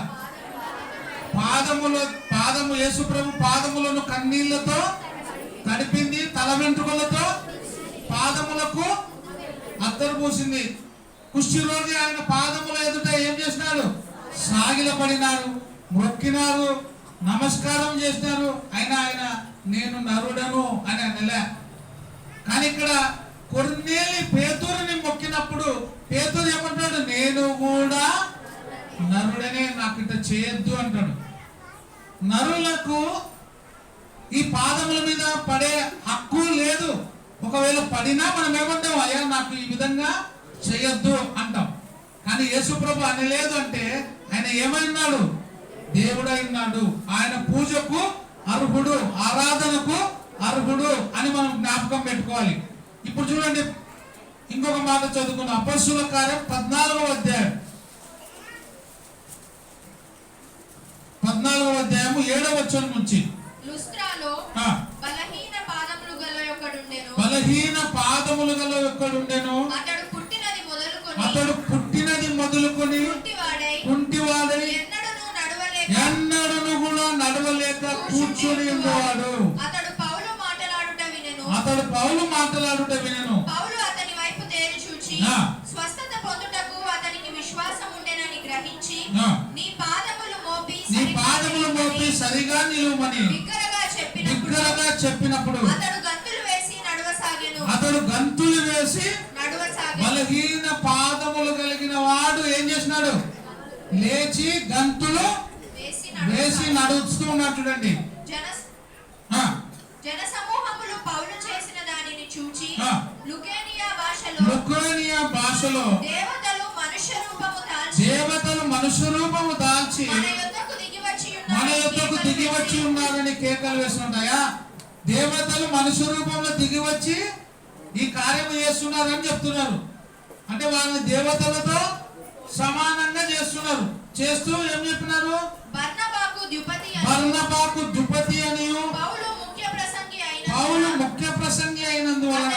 యేసు ప్రభు పాదములను కన్నీళ్లతో తడిపింది, తల వెంట్రుకలతో పాదములకు అద్దరు పూసింది. కుష్ఠరోగి ఆయన పాదముల ఎదుట ఏం చేసినాడు? సాగిలపడినాడు, మొక్కినారు, నమస్కారం చేసినారు. ఆయన నేను నరుడను అని అనలే. కానీ ఇక్కడ కొర్నేలి పేతురుని మొక్కినప్పుడు పేతురు ఏమంటాడు? నేను కూడా నరుడనే, నాకు ఇట్లా చేయొద్దు అంటాడు. నరులకు ఈ పాదముల మీద పడే హక్కు లేదు. ఒకవేళ పడినా మనం ఏమంటాం? అయ్యా నాకు ఈ విధంగా చేయొద్దు అంటాం. కానీ యేసు ప్రభు అనలేదు. అంటే ఆయన ఏమైనాడు? దేవుడై ఉన్నాడు. ఆయన పూజకు అర్హుడు, ఆరాధనకు అర్హుడు అని మనం జ్ఞాపకం పెట్టుకోవాలి. ఇప్పుడు చూడండి, ఇంకొక మాట చదువుకున్నాం. అపొస్తలుల కార్యం 14వ అధ్యాయం 7వ వచనం నుంచి. లుస్త్రాలో బలహీన పాదములు గల ఒకడుండెను. అతడు పుట్టినది మొదలుకొని కుంటివాడై ఎన్నడను కూడా నడవలేక కూర్చొని ఉండేవాడు. అతడు పౌలు మాటలాడుట వినెను. పౌలు అతని వైపు తేరి చూచి స్వస్థత పొందుటకు అతనికి విశ్వాసం ఉండెనని గ్రహించి నీ పాదములు మోపి సరిగా నిలువమని బిగ్గరగా చెప్పినప్పుడు అతడు గంతులు వేసి నడవసాగెను. బలహీన పాదములు కలిగిన వాడు ఏం చేసినాడు? లేచి గంతులు వేసి నడుస్తూ ఉన్నాడు. చూడండి, జన సమూహములు పౌలు చేసిన దానిని చూచి లుకేనియా భాషలో దేవతలు మనుష్య మనుష్య రూపము దాల్చి మన యొద్దకు దిగి వచ్చి ఉన్నారని కేకలు వేస్తున్నాయా. దేవతలు మనుష్య రూపంలో దిగి వచ్చి ఈ కార్యం చేస్తున్నారని చెప్తున్నారు. అంటే వాళ్ళని దేవతలతో సమానంగా చేస్తున్నారు. చేస్తూ ఏం చెప్పినారు? బర్నబాకు ద్యుపతి అని పౌలు ముఖ్య ప్రసంగి అయినందువలన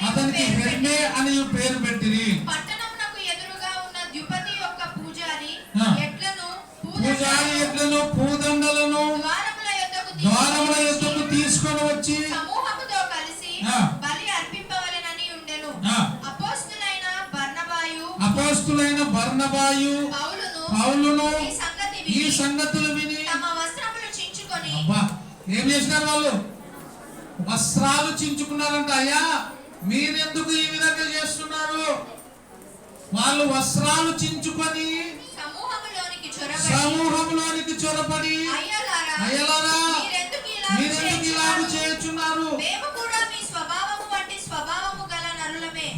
అతనికి హెర్మే అని పేరు పెట్టిరి. పట్టణమునకు ఎదురుగా ఉన్న ద్యుపతి యొక్క పూజారి ఎడ్లను పూదండలను ద్వారముల యొద్దకు తీసుకొని వచ్చి సమూహముతో కలిసి బలి అర్పింపవలెనని ఉండెను. అపోస్తలులైన బర్నబాయు పౌలును ఈ సంగతులు విని తమ వస్త్రములు చించుకొని ఏం చేసినారు? వాళ్ళు వస్త్రాలు చించుకున్నారంట. అయ్యా మీరెందుకు ఈ విధంగా చేస్తున్నారు? వాళ్ళు వస్త్రాలు చించుకొని సమూహంలోనికి చొరబడి అయ్యలారా మీరెందుకు ఇలాగ చేస్తున్నారు?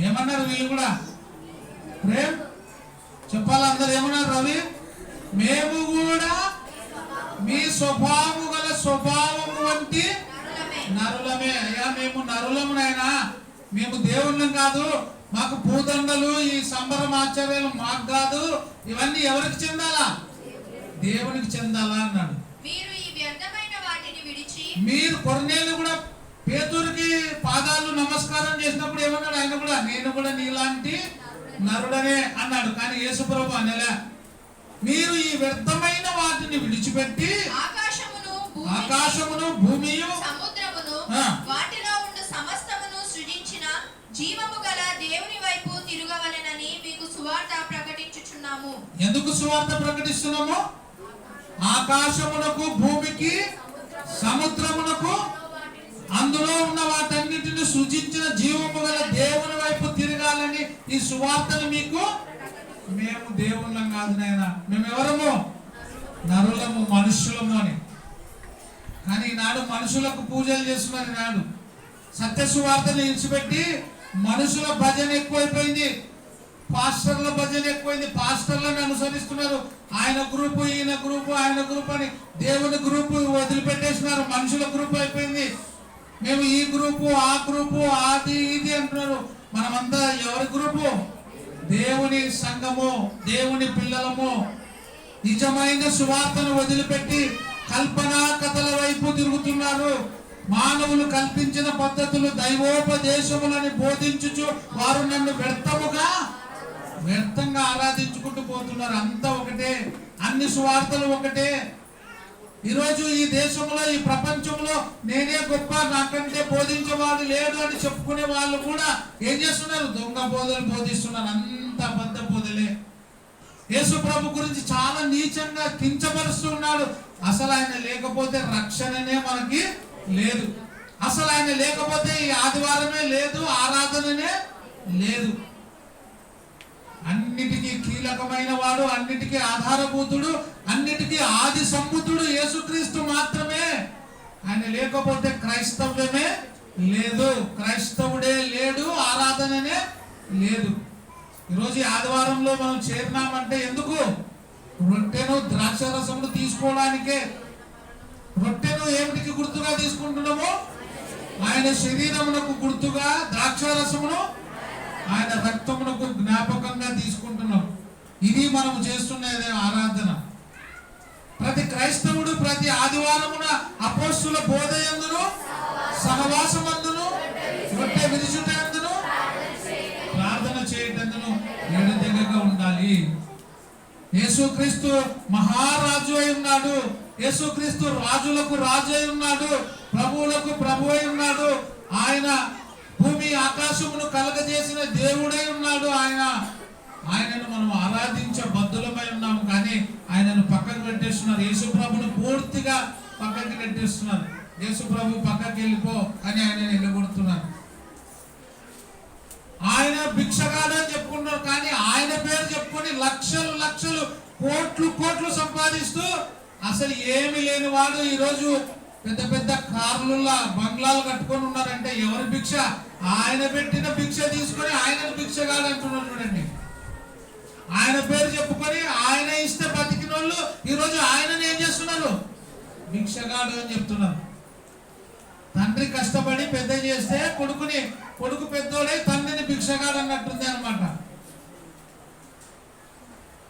ఏమన్నారు వీళ్ళు కూడా? ప్రేమ్ చెప్పాలి అందరు ఏమన్నారు? రవి మేము కూడా మీ స్వభావము గల స్వభావము వంటి నరులమే. అయ్యా మేము నరులమునైనా మేము దేవుళ్ళం కాదు. మాకు పూదండలు ఈ సంబరం ఆచార్యాలు మాకు కాదు. ఇవన్నీ ఎవరికి చెందాలా? దేవునికి చెందాలా అన్నాడు. మీరు కొర్నేలు కూడా పేతురుకి పాదాలు నమస్కారం చేసినప్పుడు ఏమన్నాడు? ఆయన కూడా నేను కూడా నీలాంటి నరుడనే అన్నాడు. కానీ యేసుప్రభు అనలే. మీరు ఈ వ్యర్థమైన వాటిని విడిచిపెట్టి ఆకాశమును భూమియు వాటిలో ఉండు సమస్తమును సృజించిన జీవము గల దేవుని వైపు తిరగవలెనని మీకు సువార్త ప్రకటించుచున్నాము. ఎందుకు సువార్త ప్రకటిస్తున్నాము? ఆకాశమునకు భూమికి సముద్రమునకు అందులో ఉన్న వాటన్నిటిని సృజించిన జీవము గల దేవుని వైపు తిరగాలని ఈ సువార్తను మీకు. మేము దేవుళ్ళం కాదు నాయన, మేము ఎవరము? నరులము, మనుషులము అని. కానీ ఈనాడు మనుషులకు పూజలు చేస్తున్నారు. ఈనాడు సత్య సువార్తను విడిచిపెట్టి మనుషుల భజన ఎక్కువైపోయింది, పాస్టర్ల భజన ఎక్కువైంది. పాస్టర్లను అనుసరిస్తున్నారు. ఆయన గ్రూపు, ఈయన గ్రూపు, ఆయన గ్రూప్ అని దేవుని గ్రూపు వదిలిపెట్టేస్తున్నారు. మనుషుల గ్రూప్ అయిపోయింది. మేము ఈ గ్రూపు, ఆ గ్రూపు, అది ఇది అంటున్నారు. మనమంతా ఎవరి గ్రూపు? దేవుని సంఘము, దేవుని పిల్లలము. నిజమైన సువార్తను వదిలిపెట్టి కల్పనా కథల వైపు తిరుగుతున్నారు. మానవులు కల్పించిన పద్ధతులు దైవోపదేశములని బోధించుచు వారు నన్ను వ్యర్థంగా ఆరాధించుకుంటూ పోతున్నారు. అంతా ఒకటే, అన్ని సువార్తలు ఒకటే. ఈరోజు ఈ దేశంలో, ఈ ప్రపంచంలో నేనే గొప్ప, నాకంటే బోధించేవాడు లేడు అని చెప్పుకునే వాళ్ళు కూడా ఏం చేస్తున్నారు? దొంగ బోధలు బోధిస్తున్నారు. అంత అబద్ధ బోధలే. యేసు ప్రభు గురించి చాలా నీచంగా కించపరుస్తున్నాడు. అసలు ఆయన లేకపోతే రక్షణనే మనకి లేదు. అసలు ఆయన లేకపోతే ఈ ఆదివారమే లేదు, ఆరాధననే లేదు. అన్నిటికీ కీలకమైన వాడు, అన్నిటికీ ఆధారభూతుడు, అన్నిటికీ ఆది సంబుద్ధుడు యేసుక్రీస్తు మాత్రమే. ఆయన లేకపోతే క్రైస్తవ్యమే లేదు, క్రైస్తవుడే లేడు, ఆరాధననే లేదు. ఈరోజు ఆదివారంలో మనం చేరినామంటే ఎందుకు? రొట్టెను ద్రాక్ష రసమును తీసుకోవడానికే. రొట్టెను ఏమిటికి గుర్తుగా తీసుకుంటున్నాము? ఆయన శరీరమునకు గుర్తుగా, ద్రాక్ష రసమును ఆయన రక్తమునకు జ్ఞాపకంగా తీసుకుంటున్నాం. ఇది మనం చేస్తున్నదే ఆరాధన. ప్రతి క్రైస్తవుడు ప్రతి ఆదివారమున అపోస్తుల బోధయందును, సహవాసమందును, రొట్టె విరుచుటందును, ప్రార్థన చేయటందును ఎడతెగక ఉండాలి. యేసుక్రీస్తు మహారాజు అయి ఉన్నాడు. యేసుక్రీస్తు రాజులకు రాజు అయి ఉన్నాడు, ప్రభువులకు ప్రభు అయి ఉన్నాడు. ఆయన భూమి ఆకాశమును కలగజేసిన దేవుడై ఉన్నాడు. ఆయనను మనం ఆరాధించే బద్దులమై ఉన్నాము. కానీ ఆయనను పక్కకు పెట్టేస్తున్నారు. యేసు ప్రభును పూర్తిగా పక్కకి నెట్టేస్తున్నారు. యేసు ప్రభు పక్కకి వెళ్ళిపో అని ఆయన వెళ్ళగొడుతున్నారు. ఆయన భిక్షగాడని చెప్పుకుంటున్నారు. కానీ ఆయన పేరు చెప్పుకొని లక్షలు లక్షలు, కోట్లు కోట్లు సంపాదిస్తూ అసలు ఏమి లేని వాడు ఈరోజు పెద్ద పెద్ద కార్లుల్లా బంగ్లాలు కట్టుకొని ఉన్నారంటే ఎవరి భిక్ష? ఆయన పెట్టిన భిక్ష తీసుకొని ఆయన భిక్షగాడు అంటున్నారు. చూడండి, ఆయన పేరు చెప్పుకొని ఆయన ఈ భిక్షగాడు అని చెప్తున్నారు. తండ్రి కష్టపడి పెద్ద చేస్తే కొడుకు పెద్దోడై తండ్రిని భిక్షగాడు అన్నట్టుంది అనమాట.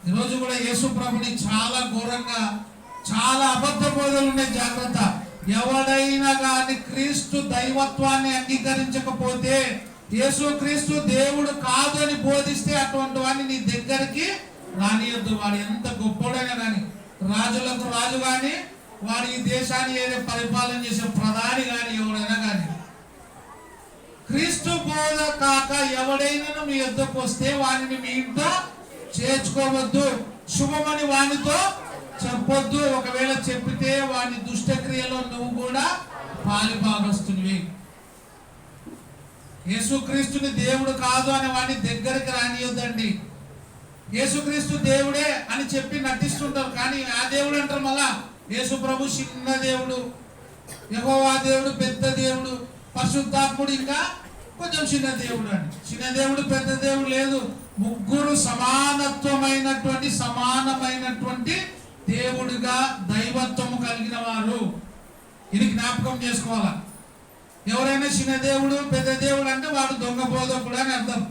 ఈరోజు కూడా యేసు ప్రభుని చాలా ఘోరంగా, చాలా అబద్ధ బోధలు ఉన్నాయి. జాగ్రత్త. ఎవడైనా కానీ క్రీస్తు దైవత్వాన్ని అంగీకరించకపోతే, యేసు క్రీస్తు దేవుడు కాదు అని బోధిస్తే అటువంటి వాడిని నీ దగ్గరికి రానియొద్దు. వాడు ఎంత గొప్పడైనా కానీ, రాజులకు రాజు కానీ, వాడు ఈ దేశాన్ని ఏదో పరిపాలన చేసే ప్రధాని కానీ, ఎవడైనా కానీ, క్రీస్తు బోధ కాక ఎవడైనా మీ యొద్దకు వస్తే వాడిని మీ ఇంట్లో చేర్చుకోవద్దు. శుభమని వానితో చెప్పొద్దు. ఒకవేళ చెప్పితే వాని దుష్టక్రియలో నువ్వు కూడా పాలుభాగస్తునివి. యేసుక్రీస్తుని దేవుడు కాదు అని వాడిని దగ్గరికి రానియొద్దండి. యేసుక్రీస్తు దేవుడే అని చెప్పి నటిస్తుంటారు, కానీ ఆ దేవుడు అంటారు మళ్ళా. యేసు ప్రభు చిన్న దేవుడు, యెహోవా దేవుడు పెద్ద దేవుడు, పరిశుద్ధాత్ముడు ఇంకా కొంచెం చిన్న దేవుడు అని. చిన్న దేవుడు పెద్ద దేవుడు లేదు. ముగ్గురు సమానమైనటువంటి దేవుడిగా దైవత్వము కలిగిన వారు. ఇది జ్ఞాపకం చేసుకోవాలా. ఎవరైనా చిన్న దేవుడు పెద్ద దేవుడు అంటే వాడు దొంగ బోధకుడు అని అర్థం.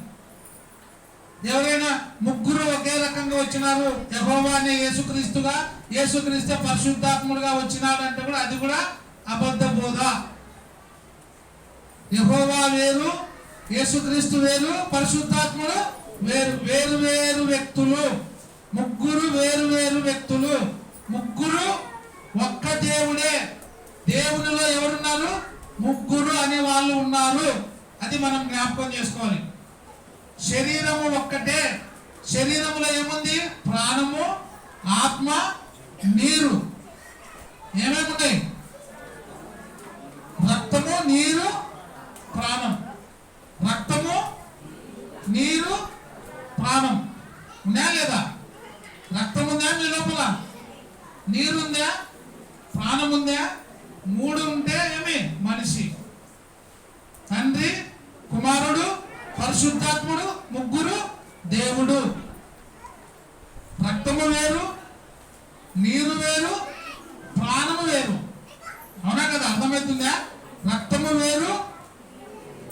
ఎవరైనా ముగ్గురు ఒకే రకంగా వచ్చినారు, యెహోవా అనే యేసుక్రీస్తుగా, యేసుక్రీస్తు పరిశుద్ధాత్ముడుగా వచ్చినాడు అంటే కూడా అది కూడా అబద్ధ బోధ. యెహోవా వేరు, యేసుక్రీస్తు వేరు, పరిశుద్ధాత్ముడు వేరు. వేరు వేరు వ్యక్తులు. ముగ్గురు వేరు వేరు వ్యక్తులు. ముగ్గురు ఒక్క దేవుడే. దేవునిలో ఎవరున్నారు? ముగ్గురు అనే వాళ్ళు ఉన్నారు. అది మనం జ్ఞాపకం చేసుకోవాలి. శరీరము ఒక్కటే. శరీరములో ఏముంది? ప్రాణము, ఆత్మ, నీరు. ఏమేమున్నాయి? రక్తము, నీరు, ప్రాణం. రక్తము, నీరు, ప్రాణం ఉన్నాయా లేదా? రక్తం ఉందా మీ లోపల? నీరు ఉందా? ప్రాణం ఉందా? మూడు ఉంటే ఏమి మనిషి? తండ్రి, కుమారుడు, పరిశుద్ధాత్ముడు, ముగ్గురు దేవుడు. రక్తము వేరు, నీరు వేరు, ప్రాణము వేరు. అవునా కదా? అర్థమవుతుందా? రక్తము వేరు,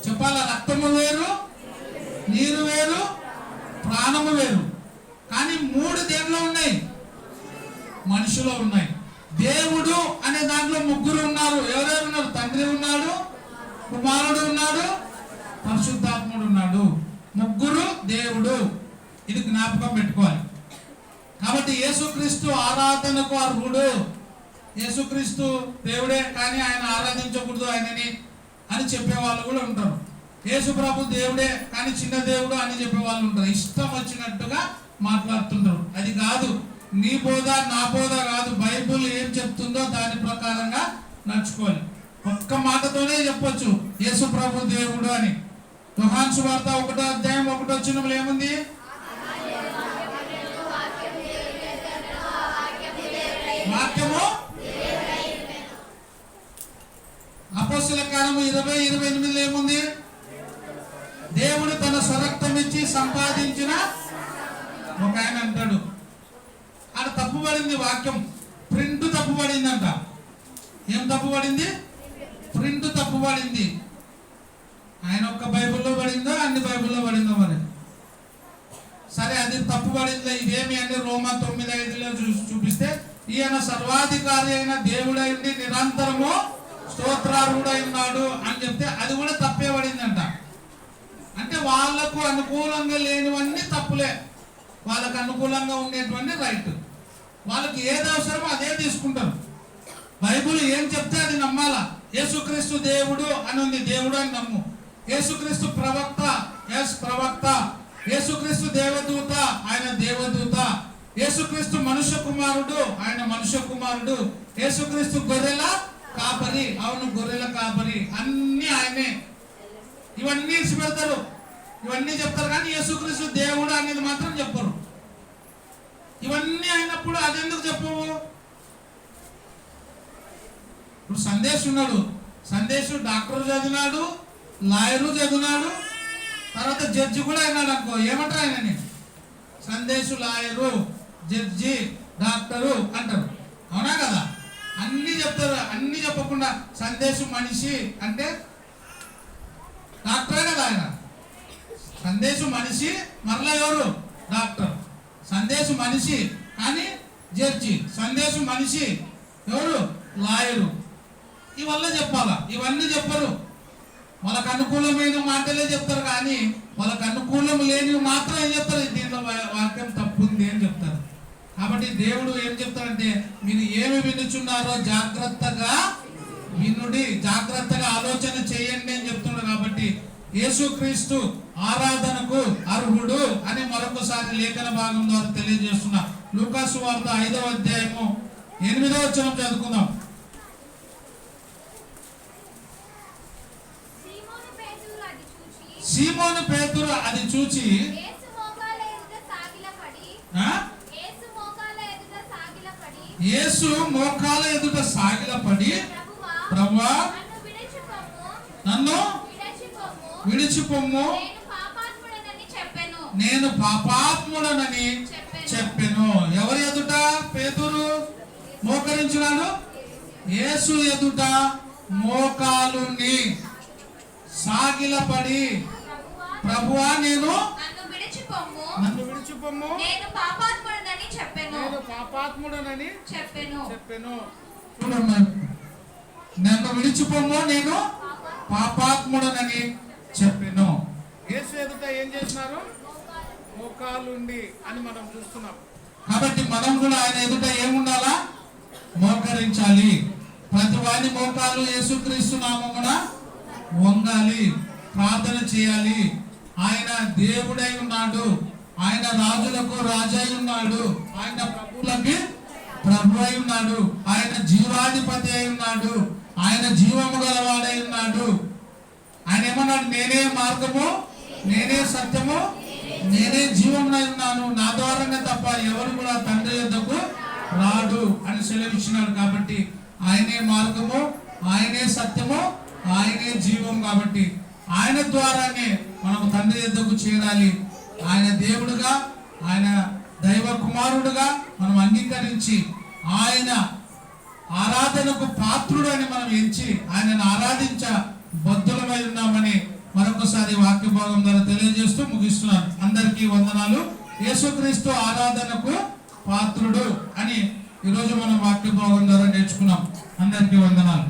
చెప్పాలా? రక్తము వేరు, నీరు వేరు, ప్రాణము వేరు. కానీ మూడు దేంట్లో ఉన్నాయి? మనిషిలో ఉన్నాయి. దేవుడు అనే దాంట్లో ముగ్గురు ఉన్నారు. ఎవరెవరు ఉన్నారు? తండ్రి ఉన్నాడు, కుమారుడు ఉన్నాడు, పరిశుద్ధాత్ముడు ఉన్నాడు. ముగ్గురు దేవుడు. ఇది జ్ఞాపకం పెట్టుకోవాలి. కాబట్టి యేసుక్రీస్తు ఆరాధనకు అర్హుడు. యేసుక్రీస్తు దేవుడే కానీ ఆయన ఆరాధించకూడదు ఆయనని అని చెప్పే వాళ్ళు కూడా ఉంటారు. యేసు ప్రభు దేవుడే కానీ చిన్న దేవుడు అని చెప్పే వాళ్ళు ఉంటారు. ఇష్టం వచ్చినట్టుగా మాట్లాడుతుంటారు. అది కాదు. నీ బోధ నా బోధ కాదు. బైబుల్ ఏం చెప్తుందో దాని ప్రకారంగా నడుచుకోవాలి. ఒక్క మాటతోనే చెప్పొచ్చు యేసు ప్రభు దేవుడు అని. యోహాను సువార్త 1వ అధ్యాయం 1వ వచనంలో ఏముంది? వాక్యము. అపోస్తల కార్యము 20:28 ఏముంది? దేవుడు తన స్వరక్తం ఇచ్చి సంపాదించిన ఒక ఆయన అంటాడు. ఆడ తప్పుపడింది వాక్యం. ప్రింట్ తప్పుపడిందంట. ఏం తప్పుపడింది? ప్రింట్ తప్పుపడింది. ఆయన ఒక్క బైబిల్లో పడిందో అన్ని బైబిల్లో పడిందో మరి. సరే, అది తప్పుపడింది. ఇదేమి అంటే రోమా 9:5లో చూపిస్తే ఈయన సర్వాధికారి అయిన దేవుడైంది నిరంతరము స్తోత్రార్హుడై ఉన్నాడు అని చెప్తే అది కూడా తప్పే పడిందంట. అంటే వాళ్ళకు అనుకూలంగా లేనివన్నీ తప్పులే, వాళ్ళకు అనుకూలంగా ఉండేటువంటి రైట్. వాళ్ళకి ఏది అవసరమో అదే తీసుకుంటారు. బైబుల్ ఏం చెప్తే అది నమ్మాలా. యేసుక్రీస్తు దేవుడు అని ఉంది, దేవుడు అని నమ్ము. యేసుక్రీస్తు ప్రవక్త, ఎస్ ప్రవక్త. యేసుక్రీస్తు దేవదూత, ఆయన దేవదూత. యేసుక్రీస్తు మనుష్య కుమారుడు, ఆయన మనుష్య కుమారుడు. యేసుక్రీస్తు గొర్రెల కాపరి, అవును గొర్రెల కాపరి. అన్ని ఆయనే. ఇవన్నీ పెడతారు, ఇవన్నీ చెప్తారు, కానీ యేసుక్రీస్తు దేవుడు అనేది మాత్రం చెప్పరు. ఇవన్నీ అయినప్పుడు అదెందుకు చెప్పవు? ఇప్పుడు సందేశ్ ఉన్నాడు. సందేశ్ డాక్టర్ చదివినాడు, లాయరు చదివినాడు, తర్వాత జడ్జి కూడా అయినాడు అనుకో. ఏమంటారు ఆయనని? సందేశ్ లాయరు, జడ్జి, డాక్టరు అంటారు. అవునా కదా? అన్ని చెప్తారు. అన్ని చెప్పకుండా సందేశం మనిషి అంటే డాక్టరే కదా ఆయన. సందేశం మనిషి, మరలా ఎవరు? డాక్టర్. సందేశం మనిషి కానీ జడ్జి. సందేశం మనిషి ఎవరు? లాయరు. ఇవల్ల చెప్పాలా? ఇవన్నీ చెప్పరు. వాళ్ళకు అనుకూలమైన మాటలే చెప్తారు కానీ వాళ్ళకు అనుకూలం లేనివి మాత్రం ఏం చెప్తారు? దీంట్లో వాక్యం తప్పుంది అని చెప్తారు. కాబట్టి దేవుడు ఏం చెప్తాడంటే, మీరు ఏమి వినుచున్నారో జాగ్రత్తగా వినుడి, జాగ్రత్తగా ఆలోచన చేయండి అని చెప్తున్నాడు. కాబట్టి యేసుక్రీస్తు ఆరాధనకు అర్హుడు అని మరొకసారి లేఖన భాగం ద్వారా తెలియజేస్తున్నా. లూకా సువార్త 5వ అధ్యాయము 8వ వచనం చదువుకుందాం. సీమోను పేతురు అది చూచి యేసు మోకాల ఎదుట సాగిలపడి, ప్రభువా నన్ను విడిచిపొమ్ము, నేను పాపాత్ముడనని చెప్పెను. ఎవరి ఎదుట పేతురు మోకరించున్నాడు? యేసు ఎదుట మోకాలుని సాగిలపడి, ప్రభువా నన్ను విడిచిపొమ్ము, నేను పాపాత్ముడనని చెప్పెను. నన్ను విడిచిపొమ్ము, నేను పాపాత్ముడనని చెప్పెను. యేసు ఎదుట ఏం చేస్తున్నారు? మోకాలుండి అని మనం చూస్తున్నాం. కాబట్టి మనం కూడా ఆయన ఎదుట ఏముండాలా? మోకరించాలి. ప్రతి వాని మోకాలు యేసుక్రీస్తు నామమున వంగాలి, ప్రార్థన చేయాలి. ఆయన దేవుడై ఉన్నాడు, ఆయన రాజులకు రాజై ఉన్నాడు, ఆయన ప్రభువులకి ప్రభు అయి ఉన్నాడు, ఆయన జీవాధిపతి అయి ఉన్నాడు, ఆయన జీవము గలవాడై ఉన్నాడు. ఆయన ఏమన్నాడు? నేనే మార్గము, నేనే సత్యము, నేనే జీవమునై ఉన్నాను, నా ద్వారానే తప్ప ఎవరు కూడా తండ్రి యొద్దకు రాడు అని సెలవిచ్చినాడు. కాబట్టి ఆయనే మార్గము, ఆయనే సత్యము, ఆయనే జీవం. కాబట్టి ఆయన ద్వారానే మనము తండ్రి యొద్దకు చేరాలి. ఆయన దేవుడుగా, ఆయన దైవ కుమారుడుగా మనం అంగీకరించి ఆయన ఆరాధనకు పాత్రుడు అని మనం ఎంచి ఆయనను ఆరాధించ బద్ధులమై ఉన్నామని మరొకసారి వాక్య భాగం ద్వారా తెలియజేస్తూ ముగిస్తున్నాను. అందరికీ వందనాలు. యేసుక్రీస్తు ఆరాధనకు పాత్రుడు అని ఈరోజు మనం వాక్య భాగం ద్వారా నేర్చుకున్నాం. అందరికీ వందనాలు.